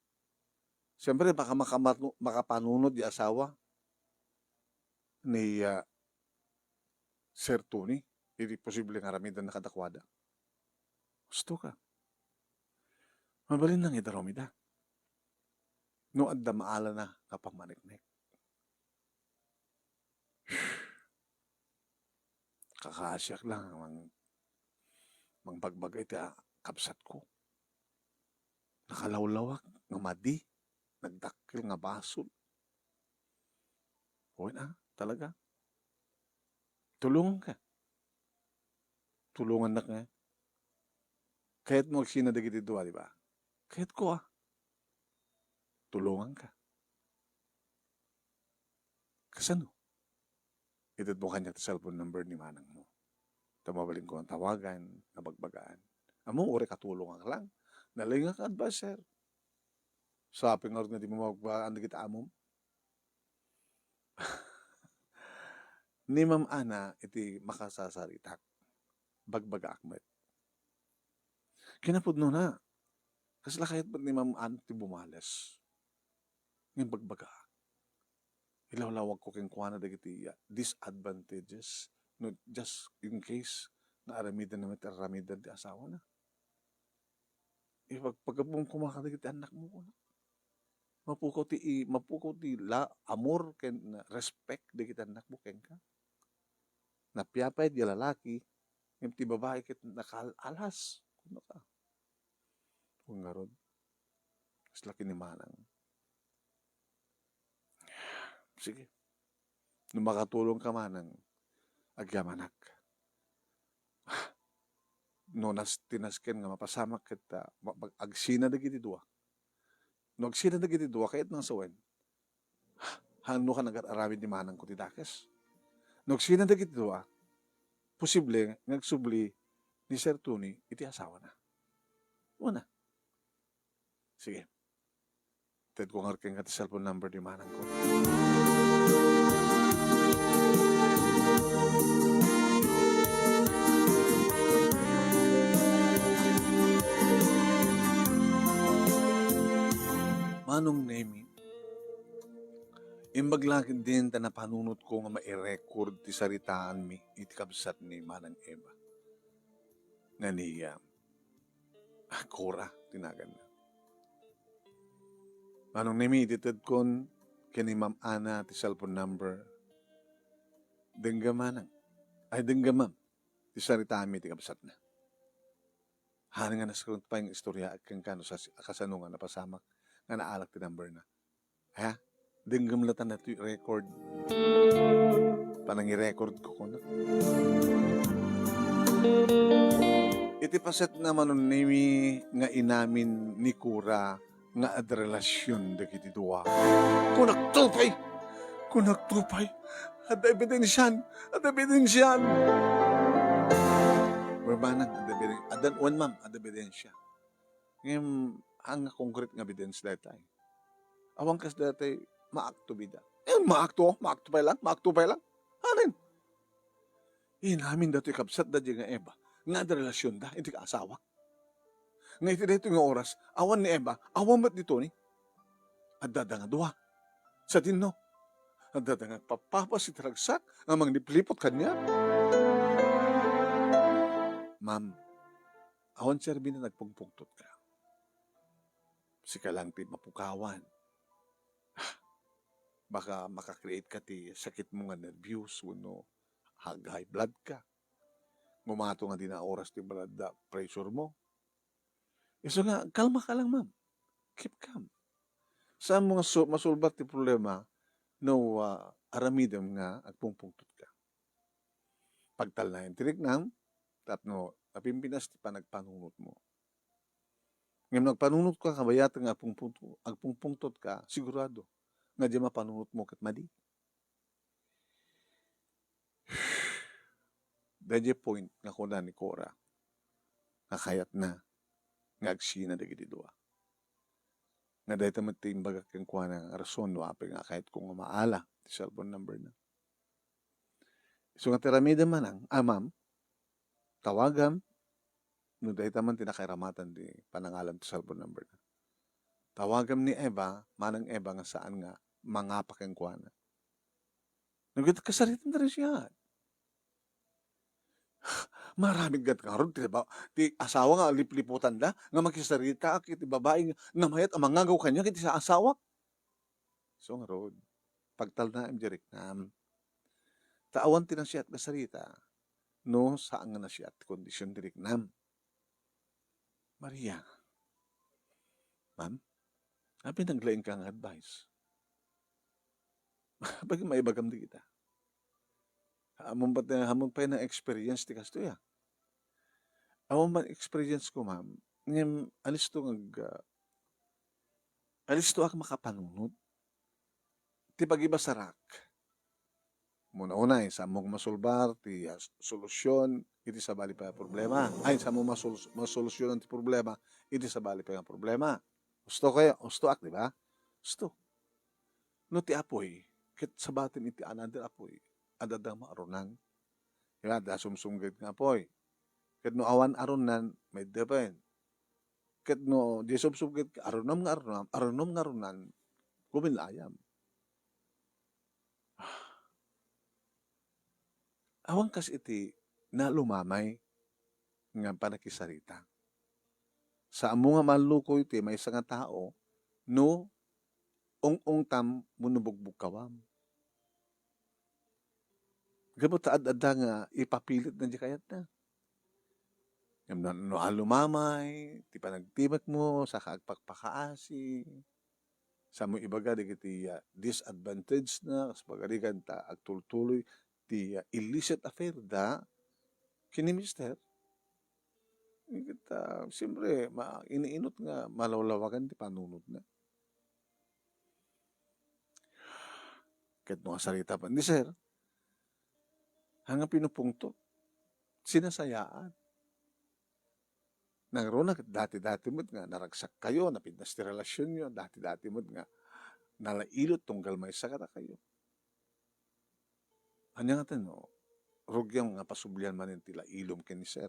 Siyempre, baka makapanunod di asawa ni Sir Tony. Hindi posible nga ramidan na kadakwada. Gusto ka. Mabalin lang idaromida. No adda maala na kapamaniknik. Kakasyak lang mang bagbagay ti kapsat ko. Nakalawlawak nga madi. Nagdakil nga basol. Huwag na, talaga. Tulungan ka. Tulungan na ka. Kahit mo agsinadagit ito, di ba? Kahit ko tulungan ka. Kasano? Itad mo kanya sa cellphone number ni manang mo. Tamabalin ko ang tawagan, nabagbagaan. Amo, uri katulungan ka lang. Nalinga ka advisor. Saping nga rin na di mo magbaan na kita amom. Ni Ma'am Ana, iti makasasaritak. Bagbaga akmet. Kinapudno na. Kasi lakayat ba't ni Ma'am Ana ti bumalas? Ngayon bagbaga. Ilawlawag ko keng kuha na dagiti disadvantages. No, just in case na aramidan naman aramidan ti asawa na. Pagkabong kumakadagiti anak mo ko na. Mapukaw ti amor ken respect dagiti anak mo ken ka. Napiyapay di lalaki, yung ti babae ket nakaalas. Kuno ka. Kung nga ron. Mas laki ni manang. Sige. Nung makatulong ka manang, agyamanak. No tinasken nga mapasamak kita, agsina dagiti dua. No agsina dagiti dua, kahit nang sawen, hano ka nag-aramid ni manang ko ti dakes. No agsina dagiti dua, posible, nagsubli ni Sir Tony, iti asawa na. Una. Sige. Ted ko nga rin ti cellphone number ni manang ko. Manong Nemi, imbag lagi din ta napanunot ko nga ma-record ti saritaan mi iti kabsat ni Manang Eva. Nga niya, Cora, tinagan na. Manong Nemi, ititid kon kini Ma'am Ana ti cellphone number. Denggamanang. Ay denggamam. Ti saritami ti kabsat na. Hani nga naskrunt pa yung istorya at kang kano sa kasano nga napasamak nga naalak ti number na. Ha? Denggamlatan na ti record. Panangi-record ko ko na. Iti paset naman nun nimi nga inamin ni Kura nga ad relasyon dagiti duwa. Kunagtupay! Kunagtupay! At ebidensyan! At ebidensyan! Bermanang ad ebidensya. Adan one ma'am, ad ebidensya. Ngayon, ang concrete nga evidence datay. Awang kas datay, maakto bida. Maakto pa lang, Anin? Inamin dato'y kapsat da nga Eva. Nga da relasyon da, hindi ka asawa. Nga iti dito nga oras, awan ni Eva, awan mat dito ni. At dada nga duwa. Sa tinno. At dada nga papapas iti ragsak, nga mangliplipot kanya. Ma'am, awan serbi na nagpugpugtot ka. Sika lang ti mapukawan. Baka makakreate ka ti sakit mo nga nervyos, no, high blood ka. Ngumato nga din na oras ti blood pressure mo. So nga, kalma ka lang, ma'am. Keep calm. Saan mo nga masulbat ti problema no aramidem nga agpungpungtot ka. Pagtal na yung tiriknam, tapno napimpinas ti panagpanunot mo. Ngayon nagpanunot ka, kabayat nga agpungpungtot ka, sigurado nga di mapanunot mo kat madi. Dadya point nga kuna ni Cora, nakayat na, nga agsina dagiti dua. Nga dahil tamat timbagak yung kuha ng rason, wapay nga kahit kung maala, ti cellphone number na. So nga tiramida man ang, ma'am, tawagam, no dahil taman tinakairamatan di panangalan ti cellphone number na. Tawagam ni Eva, manang Eva nga saan nga, mangapak yung kuha na. Nagkita kasaritan na rin siya. Maraming gat karon diba? Ti asawa nga lipliputan da nga makisarita kiti babae nga mayat ang mangagaw kanya kiti sa asawa. So nga rod, pagtal na imdirek nam. Taawan ti na siya at kasarita. No, saan nga na siya at kondisyon direk nam. Maria, ma'am, abi naglaing kang advice. Bagi maibagam di kita. Hamon pa ng experience ti kasto ya. Amon ba experience ko, ma'am, ngayon alis to ak makapanunod. Ti pagiba sarak. Muna-una, sa mong masulbar, ti solusyon, iti sa bali pa problema. Ay, sa mong masolusyon ti problema, iti sa bali pa problema. Gusto ak, di ba? Gusto. No ti apoy, kit sabatin iti another apoy, adadang maarunan. Diba, da sumsumgit nga apoy. Ket no awan arunan, may depend. Ket no di sumsumgit arunom nga arunan, kumilayam. Awan kas iti na lumamay nga panakisarita. Sa amo nga malukoy iti may nga tao, no ong tam munubugbog kawam. Gamot adda nga ipapilit na di kayat na. No alumamay, ti panagtimat mo, sa kaagpakpakaasi, sa mo ibaga di kiti disadvantage na, sa pagaligan ta agtultuloy, ti illicit affair da, kini mister, kita, siyempre, iniinot nga malawlawagan ti panunod na. Kahit mga salita pa, hindi sir, hanga pinupungto, sinasayaan. Nagro na dati-dati mo nga naragsak kayo, napindas ti relasyon nyo, dati-dati mo nga nalailot tunggal may sakata kayo. Anya nga no, rugyang nga pasublian man yung tila ilom kini sir.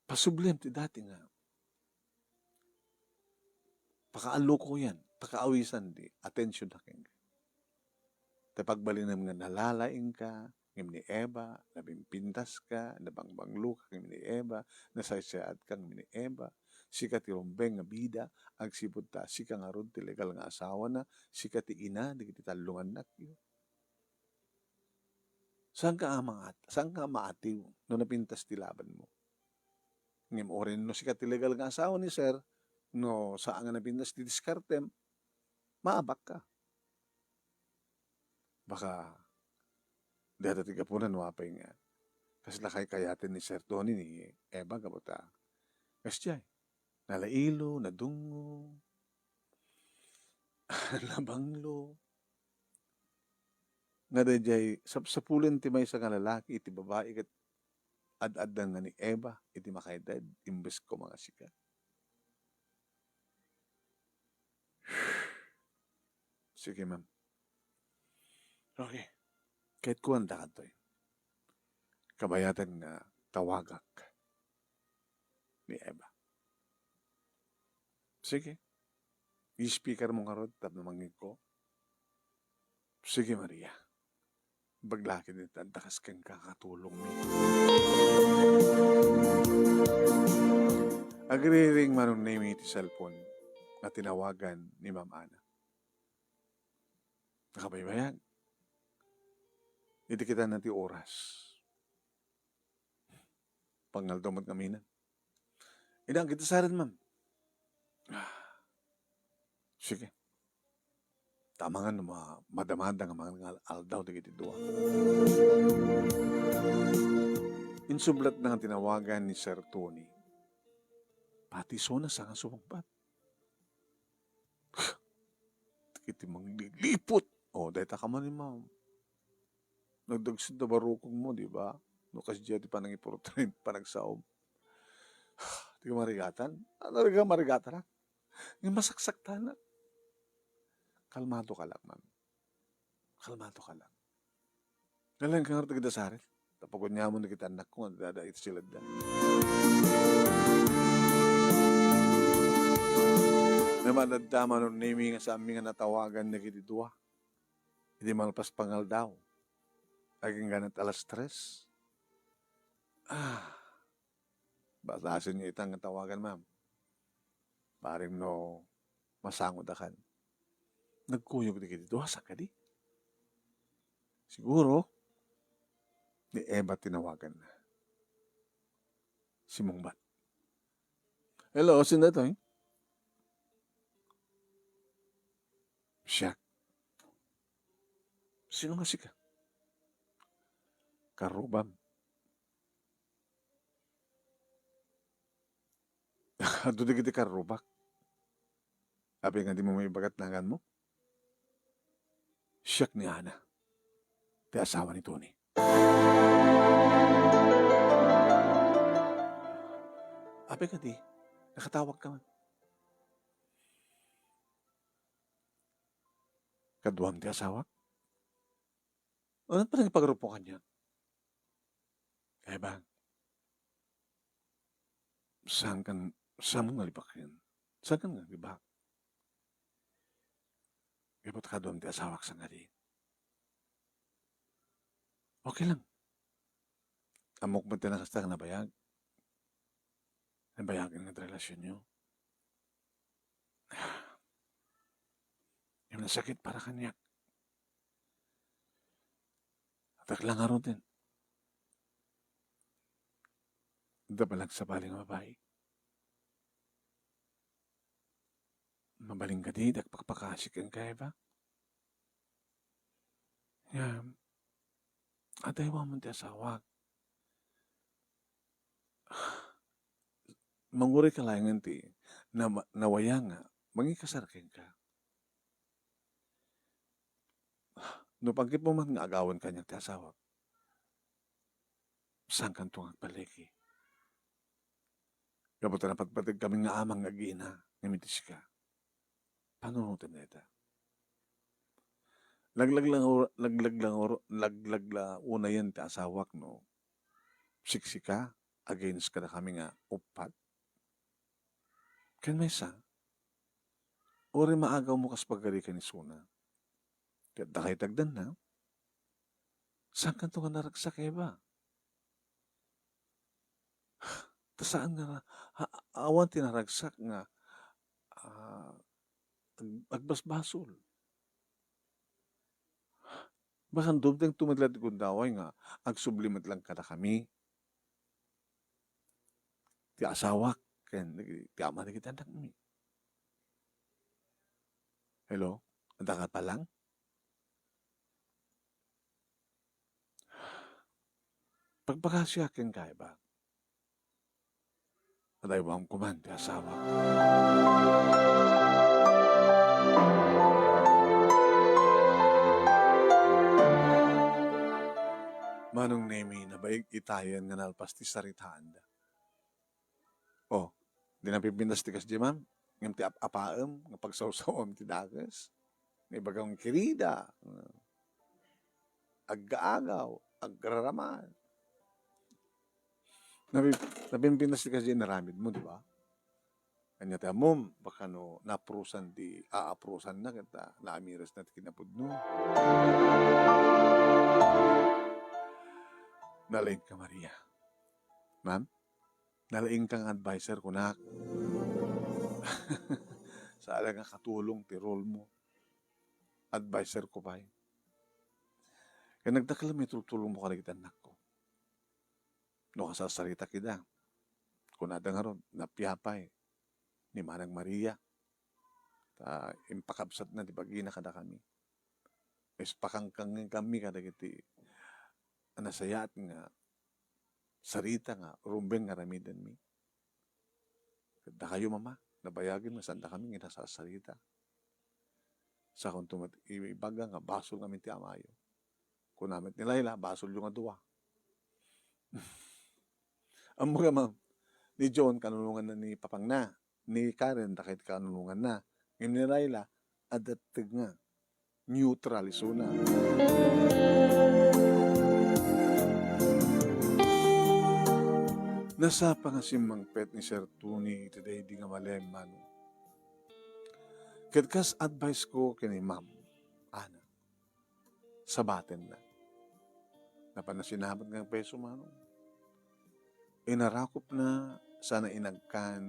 Pasublian ti dati nga. Pakaalo ko yan, pakaawisan di, attention na keng. Te pagbalin nga nalalaing ka, ngem ni Eva, labing pintas ka, nabangbanglo ka ngem ni Eva, nasaysayaat kang ni Eva, sika ti rumbeng nga bida, agsipud ta, sika nga rod ti legal nga asawa na, sika ti ina, digiti talungan na. Saan ka maatiw no napintas ti laban mo? Ngem oren no sika ti legal nga asawa ni sir, no saan nga napintas ti diskartem, maabak ka. Baka deta ti gapunan wapay nga. Kasla kay kayatin ni Sir Tony ni Eva kabuta. Kasjay, nalailo, nadungo, nabanglo. Nga dayjay, sapsapulen ti may nga lalaki, iti babae kat ad-adan nga ni Eva, iti makaydad, imbes ko mga sika. Sige, ma'am. Okay. Kahit kuwan da ka kabayatan nga tawagak ni Eva. Sige. I-speaker mo nga rod, tapos mangin ko. Sige, Maria. Baglaki din takas kang kakatulong mi. Agriring manong name iti cellphone na tinawagan ni Ma'am Ana. Nakabaybayan. Hindi kita nati oras. Pangaldomot kami na. Idang kita saran, ma'am. Sige. Tama nga no, madamada nga mga aldaw di kiti dua. Insublat na nga tinawagan ni Sir Tony. Pati sona sa nga sumagpat. Kiti manglilipot. Dahil ka man ni ma'am. Nagdagsid na barukong mo, di ba? No, kasi di pa nang iportrin, pa nagsaom. Di ka marigatan? Ano rin ka marigatan na? Yung masaksak na. Kalmado ka lang, ma'am. Kalmado ka lang. Nalang ka nga rin tagdasaril. Tapagod niya mo na kita anak ko, dadait sila da. Naman nadama nung naming sa aming natawagan na kitidua. Hindi malpas pangal daw. Aging ganat alas 3. Batasin niyo itang tawagan, ma'am. Paring no, masangod akan. Nagkuyog di kitidua, sa ka di? Siguro, ni Eva tinawagan na. Si Mungbat. Hello, sino ito eh? Siya. Sino nga sika? Karubam. Ado di kita karubak. Abi nga di mo may bagat nangan mo? Siyak ni Ana. Ti asawa ni Tony. Abi ka di. Nakatawag ka man. Kaduam ti asawa? Ano pa nang pagrupo kanya? Kaya ba? Saan mo nalibakin? Saan ka nalibak? Kaya ba't kaduam ti asawa sa nga di? Okay lang. Amok mo tinakasta ka na bayag? Nabayagin ng relasyon nyo? Yung nasakit para kanya. At lang araw din. Dabalag sa baling babae. Mabaling ka di, dagpagpakasik ang kaya ba? At ayaw mo ti asawa. Manguri ka lang ti, nawaya nga, mangikasarkin ka. No pagkip mo man nga agawan kanyang ti asawa, saan kan tungag paliki? Kapag na pagpatig kami nga amang agina, namitis ka. Panunutin na ita. Laglag lang una yan ti asawak no. Siksika, against ka na kami nga upat. Kan may sa, ori maagaw mo kas pagkari ka ni Suna. Kaya dakay tagdan na, Saan ka ito nga naragsak ba? Ta saan nga awan tinaragsak nga ah, agbasbasol. Bakan dumteng tumadlad kung daway nga agsublimat lang kada kami. Ti asawak ken ti ama na kita anak mi. Hello? Anda ka pa lang? Pagpakasya ken kay ba? Aday mo ang kuman ti asawak. Manong nemi na baig itayan nga nalpas ti saritaan da. Oh, di na pipindas ti kas di ma'am. Ngam ti apaem nga pagsawsawam ti dagas. Nga ibagang kirida. Aggaagaw. Agraraman. Napimpinas ti kas di naramid mo, di ba? Kanya ti amom, baka no naprusan ti aaprusan na kita naamiras na ti kinapudno. Nalaing ka, Maria. Ma'am? Nalaing kang advisor ko na sa alagang katulong ti role mo. Advisor ko pa. Kaya nagdakala may tutulong mo kaligit anak ko. No kasasarita kita. Kung nada nga ron, napiyapay ni Manang Maria. Impakabsat na di bagina kada kami. Is pakangkangin kami kada kiti nasayat nga sarita nga rumbeng nga ramidan mi. Kada kayo mama, nabayagin nga sanda kami nga nasasarita. Sa kung ibaga nga basol nga ti amayo. Kung namit ni Laila, basol yung aduwa. Ang mga ma'am, ni John, kanulungan na ni Papang na. Ni Karen, takit kanulungan na. Ngayon ni Laila, adatig nga. Neutral, iso na. Nasa pangasimang pet ni Sir Tony, today di nga maleman. Kadkas advice ko kini ma'am, ana, sabaten na. Napanasinabat ng peso mano. Inarakop na sana inagkan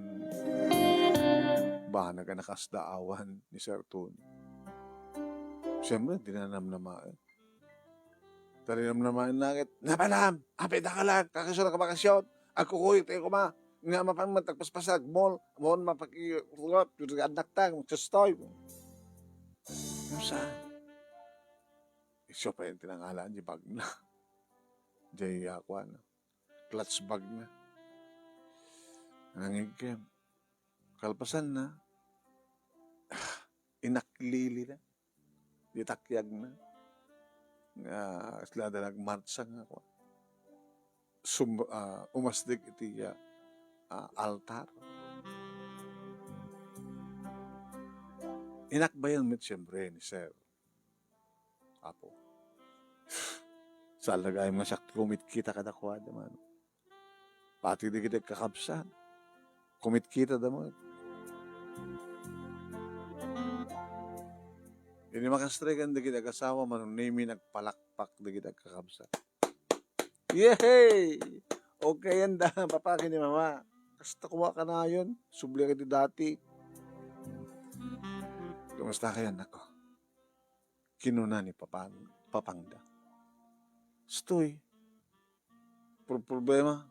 ba naganakasdaawan ni Sir Tony. Siyempre, dinanamnamaan. Talinamnamaan langit, napanam, apit na ka lang, kakasyon na kabakasyon, ako kuy, tayo ko ma, nga mapan tagpaspasag, mall, mohon mapakiyulap, anak tang, magsastoy. Yung saan? Isyo pa yung tinangalaan, di bag na. Di akwan, clutch bag na. Nangigim. Kalpasan na. Inaklili na. Ditakyag na. Sila dalag marcha nga ako. Umasdig iti altar. Inakbayan mit siyempre ni Sir Apo. Sa lagay mga sakti kumit kita kada kuha naman. Pati di kita kakabsan. Kumit kita naman. Ini makastregan di kita kasawa manunimi nagpalakpak di kita kakabsan. Yay! Okay yan da, papaki ni mama. Kasta kuha ka na yun. Subli ka di dati. Kumusta kayo anak ko? Kinuna ni Papangda. Stoy. Problema.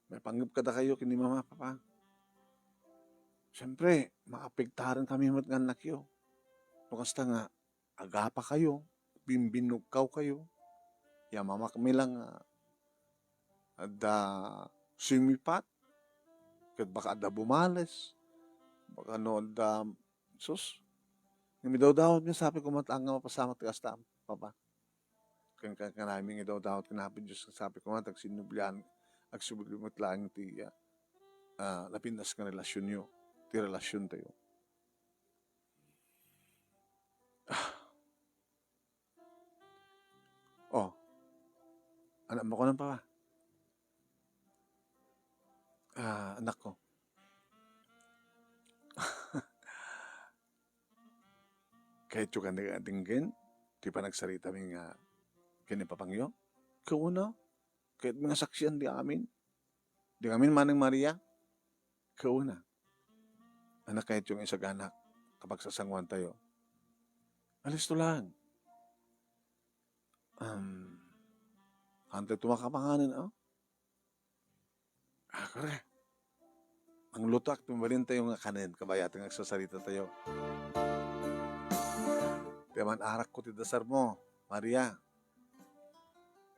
May panggap ka na kayo kini mama, papa. Siyempre, maapektaran kami mat nga anak yo. Kasta nga, agapa kayo, bimbinugkaw kayo. Ya mama kami lang ada sumipat. Kat baka ada bumales. Baka no ada sus. Yung daw niya sabi ko matanga mapasama ti kasta, papa. Kang namin daw tinapin Diyos sabi ko matag sinublian agsublimat lang ti napindas ka relasyon nyo. Ti relasyon tayo. Oh, anak mo ko ng papa. Anak ko. Kahit yung kandatingin, di pa nagsarita mi nga kini papangyo. Kauna, kahit mga saksiyan di amin manang Maria, kauna. Anak kahit yung isang anak, kapag sasangwan tayo, alis to lang. Hantay tumakapanganan, kare. Ang lutak, tumbalin tayo nga kanin, kabayatan nga sasalita tayo. Tiyaman arak ko ti dasar mo, Maria.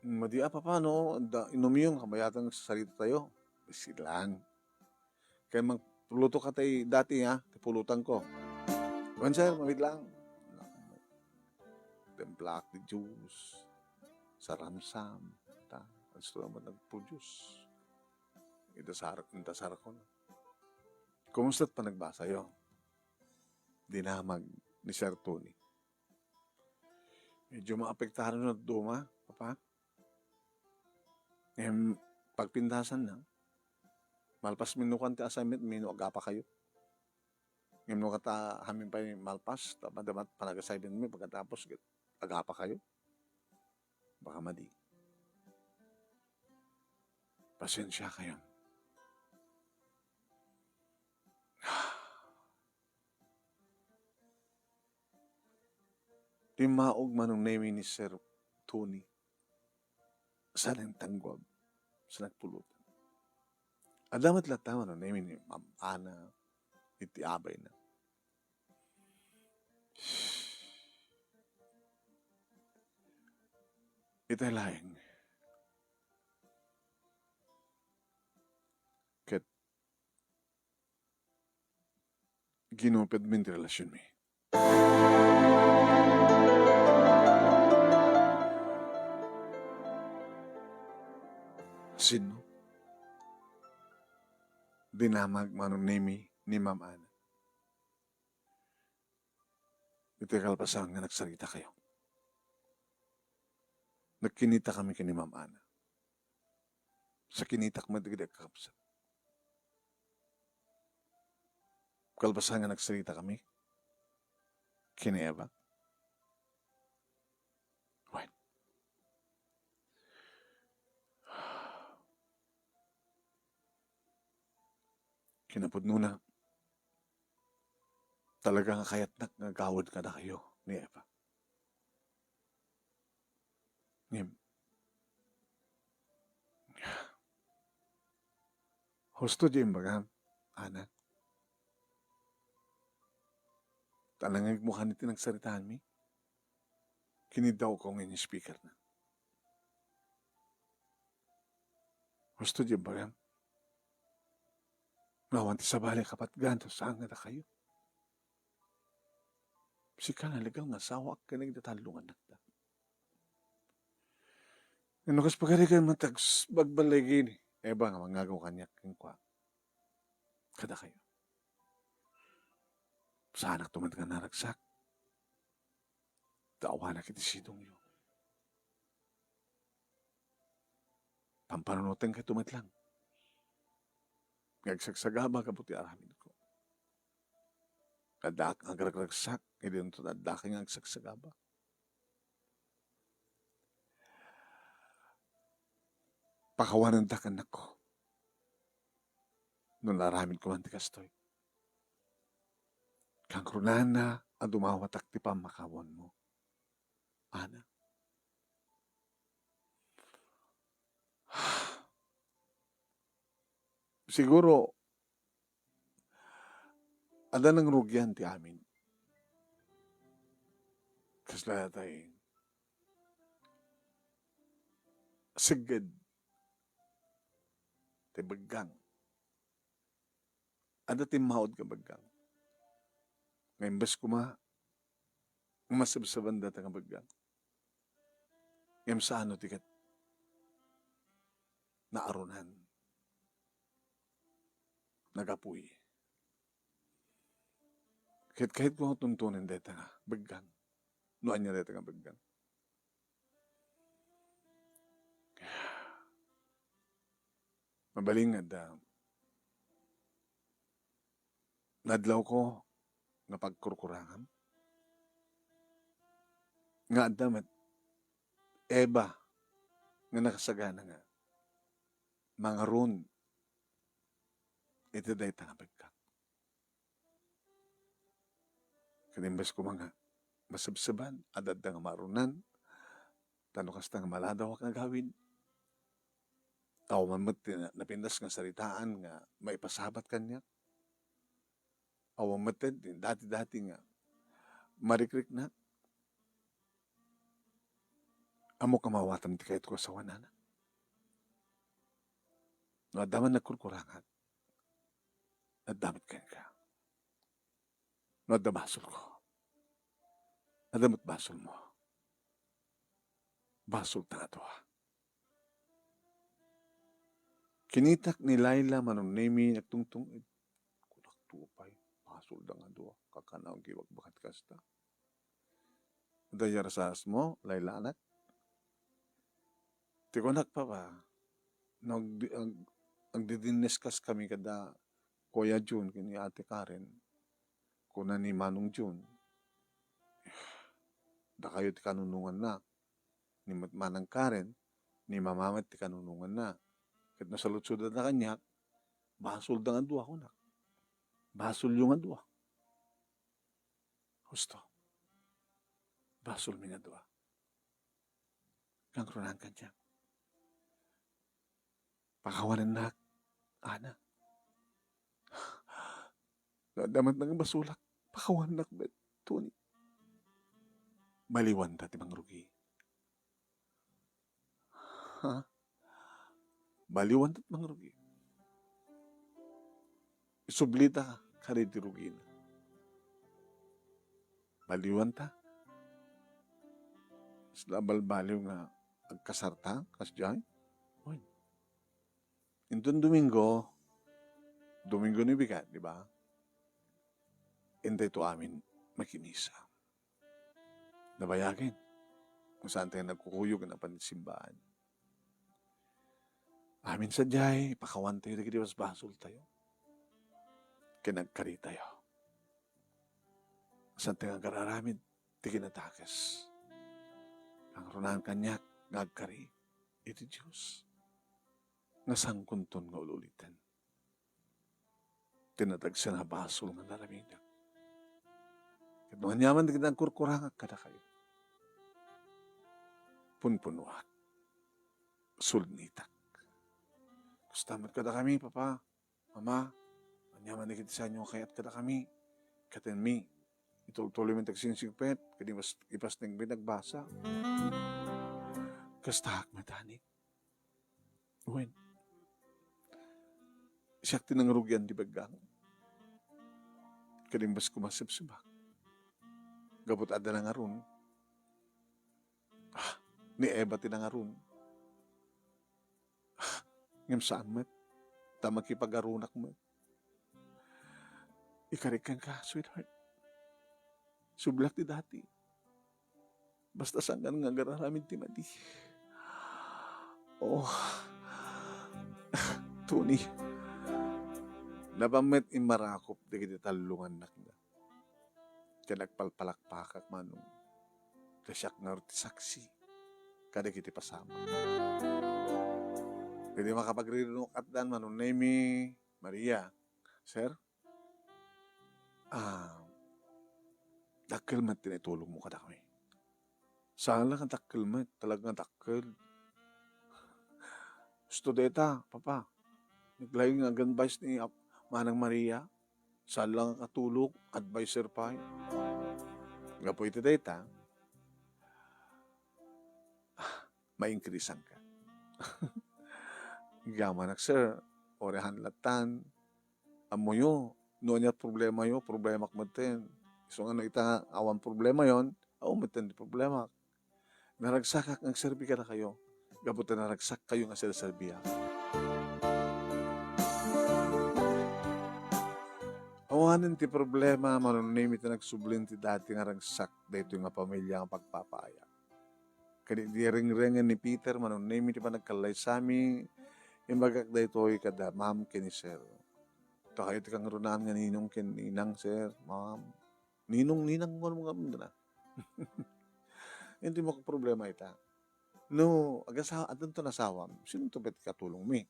Madi pa paano, inom yung kabayatan nga sasalita tayo. Basi lang. Kaya magpuluto ka tayo dati tipulutan ko. Wan sir, mamit lang. Templak di juice, saramsam, gusto naman nag-produce. Intasar ko na. Kumusta't pa nagbasa yun? Dinamag ni Sir Tony. Medyo maapektahan na duma, papa. Pagpindasan na, malpas minukan ti assignment, agapa kayo. Ngayon mo kata hamin pa yung malpas, madamat panag-assignment mo, pagkatapos, agapa kayo. Baka madi. Pasensya kayo. Timaog manong name ni Sir Tony sa tanggwab sa nagpulutan. Adamat latawa no name ni Ma'am Ana iti abay na. Itay laing. Ket ginupid min ti relasyon mi. Sino? Dinamag manong name ni Ma'am Ana. Ito kalpasang nga nagsarita kayo. Nagkinita kami kini Ma'am Ana. Sa kinitak madigdag kakapsat. Kalpasang nga nagsarita kami kini Eva. Well, kinapudno na. Talagang kayat nagawad ka na kayo ni Eva. Ngim. Husto di imbaga, Ana. Talangag mukha niti nagsaritaan mi. Kinidaw ko ngayon yung speaker na. Husto di imbaga. Nawanti sa balik kapat ganto saan nga na kayo. Si ka naligaw nga sawak ka nagdatalungan nagda. Ano kas pagkarigan matags bagbalagin eh. Eba nga mangagaw kanyak yung kwa. Kada kayo. Sa anak tumad nga naragsak. Daawa na kiti sidong yun. Pampanunutin ka tumad lang. Ngagsagsagaba kabuti aramin ko. Kadak ang agragsak, hindi nito nadaking ang agsagsagaba. Pakawanan da ka nako. Nung naramin ko man ti kastoy. Kang krunana, ang dumawatak ti pamakawan mo. Ana. Siguro, ada nang rugyan ti amin. Kasla tayo. Sigad. Ti baggang. Ada ti maod ka baggang. Ngayon bas kuma, masabsaban data ka baggang. Ngayon sa ano tikat naarunan. Nagapuy. Kahit mo tuntunin dito nga, baggang. Noan niya dito nga baggang. Mabalingad nadlaw ko na pagkurkurangan. Nga adamat, Eba nga nakasagana nga mga ron iti day tangabagkak. Kanimbas ko mga masabsaban, adad nga marunan, tano kasta nga maladaw nga gawin. Tao man napindas nga saritaan nga maipasabat kanya. Awan matid, dati-dati nga marikrik na. Amo kamawatam ti kayat ko sa wanana. No, adaman nagkurkurangat. Nadamit kayo ka. No, adabasol ko. Nadamit basol mo. Basol ta ito ha. Kinitak ni Laila manunemi nagtungtung kunak tupay. Basol da nga doa. Kakanaw giwag bakat kasta. Dayar sas mo, Laila anak. Tikunak pa ba? Ang didineskas kami kada Kuya June, kini Ate Karen, kuna ni Manong June, da kayo ti kanunungan na, ni Manang Karen, ni Mamamat ti kanunungan na. Kat nasalutsod na kanya, basol da nga duwa ko na. Basol yung nga duwa. Gusto. Basol mi nga duwa. Kang runan kanya. Pakawanan na, ana. Damat na nga basulak. Pakawanan na, bet. Tuni. Baliwan dati mang rugi. Ha? Baliwan dati mang rugi. Isublita ka, kariti rugi na. Baliwan ta. Slabal baliw nga agkasarta, kasjay. Oy. Intun Domingo ni bigat, di ba? Intay to amin makimisa. Nabayagin. Kung saan tayo nagkukuyog na pansimbahan. Amin sa jay, pakawan tayo, nagdiwas basol tayo. Kinagkari tayo. Saan tayo ang kararamid, tikinatakas. Ang runahan kanyak, ngagkari, iti Diyos. Nasangkunton nga ululitan. Tinatagsa na basol nga naramida. Kaya mga nyaman, nagkurkurangak kada kayo. Punpunuak. Sulnitak. Gustamat kada kami, Papa, Mama, manyaman na kita sa inyo, kaya't kada kami, katin mi, ituloy mo tagsingsingpet, kadi mas ipas ng binagbasa. Kastahak matanik. Uwin. Siyak tinangrugyan di bagang. Kadi mas kumasibsibak. Gabot ada na nga ron. Ni Eva tinangaron. Ngam saan met, tamang kipagarunak mo. Ikarikan ka, sweetheart. Sublak di dati. Basta sanggan nga gararamin ti madi. Oh, Tuni. Napamet imarakop di kita talungan nak na. Kaya nagpalpalakpakak manong. Kasyak nga ti saksi. Kada kita pasama. Pwede makapagrinok at dan manon name Maria. Sir? Dakkel mat tinitulong mo kada kami. Saan lang ang dakkel mat? Talagang dakkel. Gusto deta, Papa. Naglayong ang advice ni Manang Maria. Saan lang ang katulog? Advisor pa. Nga po ito deta. Ma-increasean ka. Gamanak, sir. Orehan latan. Amoyo. Noon niya problema yo. Problema kamatin. So nga ita awan problema yon. Matin di problema. Naragsakak ang serbi ka na kayo. Gabutan naragsak kayo nga sila serbiya. Awanin ti problema. Manunim ito nagsublin ti dati nga ragsak. Dito yung pamilya ang pagpapaya. Kadi di ring-ringan ni Peter, manunim iti pa nagkalay sami, imbagak da ito'y kada, ma'am, kini sir. Ito kayo ti kang runaan nga ninong kininang, sir, ma'am. Ninang, mo nga na. Hindi mo problema ita. No, adun to nasawam, sino to bet katulong mi?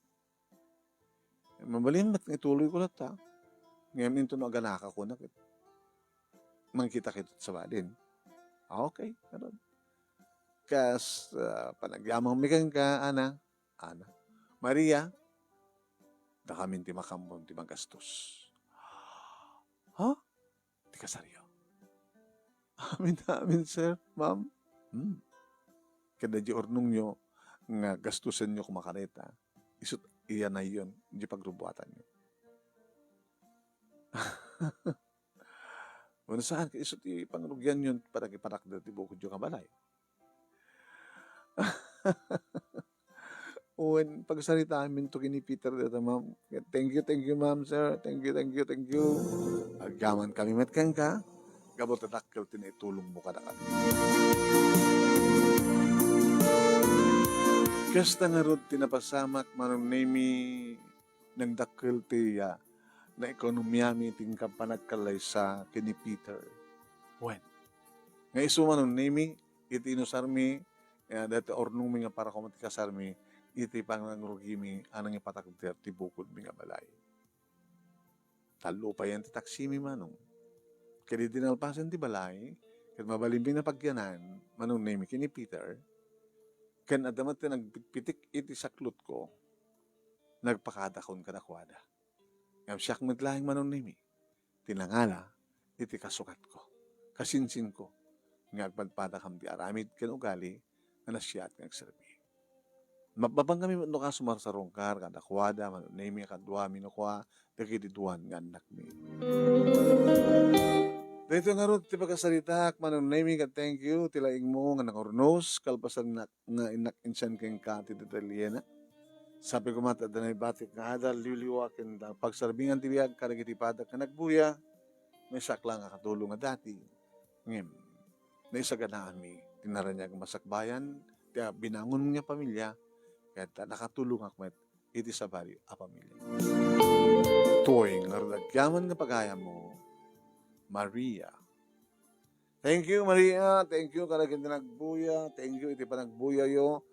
Mabalin ba't ituloy ko lang ta? Ngayon ito no aganaka ko na mangkita kita sa balin. Okay, karon. Kas panagyamang mikan ka, Ana. Maria, da kami ti makambon ti magastos. Ha? Ti kasaryo. Amin, sir, ma'am. Kada di ornong nyo, nga gastusan nyo kumakareta, isut iyan na yun, di pagrubuatan nyo. Wala saan, isut ipangrugyan yun para kiparak na ti bukod yung kabalay. When pagsalita amin to kini Peter dito, ma'am. Thank you, ma'am, sir. Thank you. Agyaman kami matkan ka, gabot tatakkel tinitulong mo kada kami. Kasta nga rod tinapasamak manong nemi ng dakkel tiya na ekonomiya mi tingkang panagkalay sa kini Peter. When? Nga iso manong nemi, itinusar mi, dati ornong mi nga para kumatikasar mi, iti pangangrugi mi, anang ipatakder ti bukod mi nga balay. Talo pa yan ti taksi mi manong. Kaya dinalpasan ti balay, kaya mabalimbing na pagyanan, manong nemi kini Peter, kan adamat ti nagpitik iti saklot ko, nagpakadakon ka nakwada. Ngam siyak matlahing manon nimi, tinangala, iti kasukat ko, kasinsin ko, nga agpadpada kam ti aramid ken ugali, nga nasyat nga agserbi. Mababang kami no ka sumarsarong kar, kadakwada, manon nimi, kadwa, minukwa, dagitiduan nga anak mi. Dito nga ron, ti pagkasalitak, manon nimi ka thank you, tilaing mo nga nakornos, kalpasan nga inak insan keng ka, ti detaliena. Sabi ko mata, danay batik nga adal, liwliwakin da, pagsarbingan tibiyag, karagitipadak nga nagbuya, may sakla nga katulong nga dati. Ngem, naisaganaan mi, tinaranyag masakbayan, tiya binangon mo nga pamilya, kaya nakatulong ako iti sa bari a pamilya. Tuwing nardagyaman nga pagaya mo, Maria. Thank you, Maria. Thank you, karagin nagbuya. Thank you, iti panagbuya yo.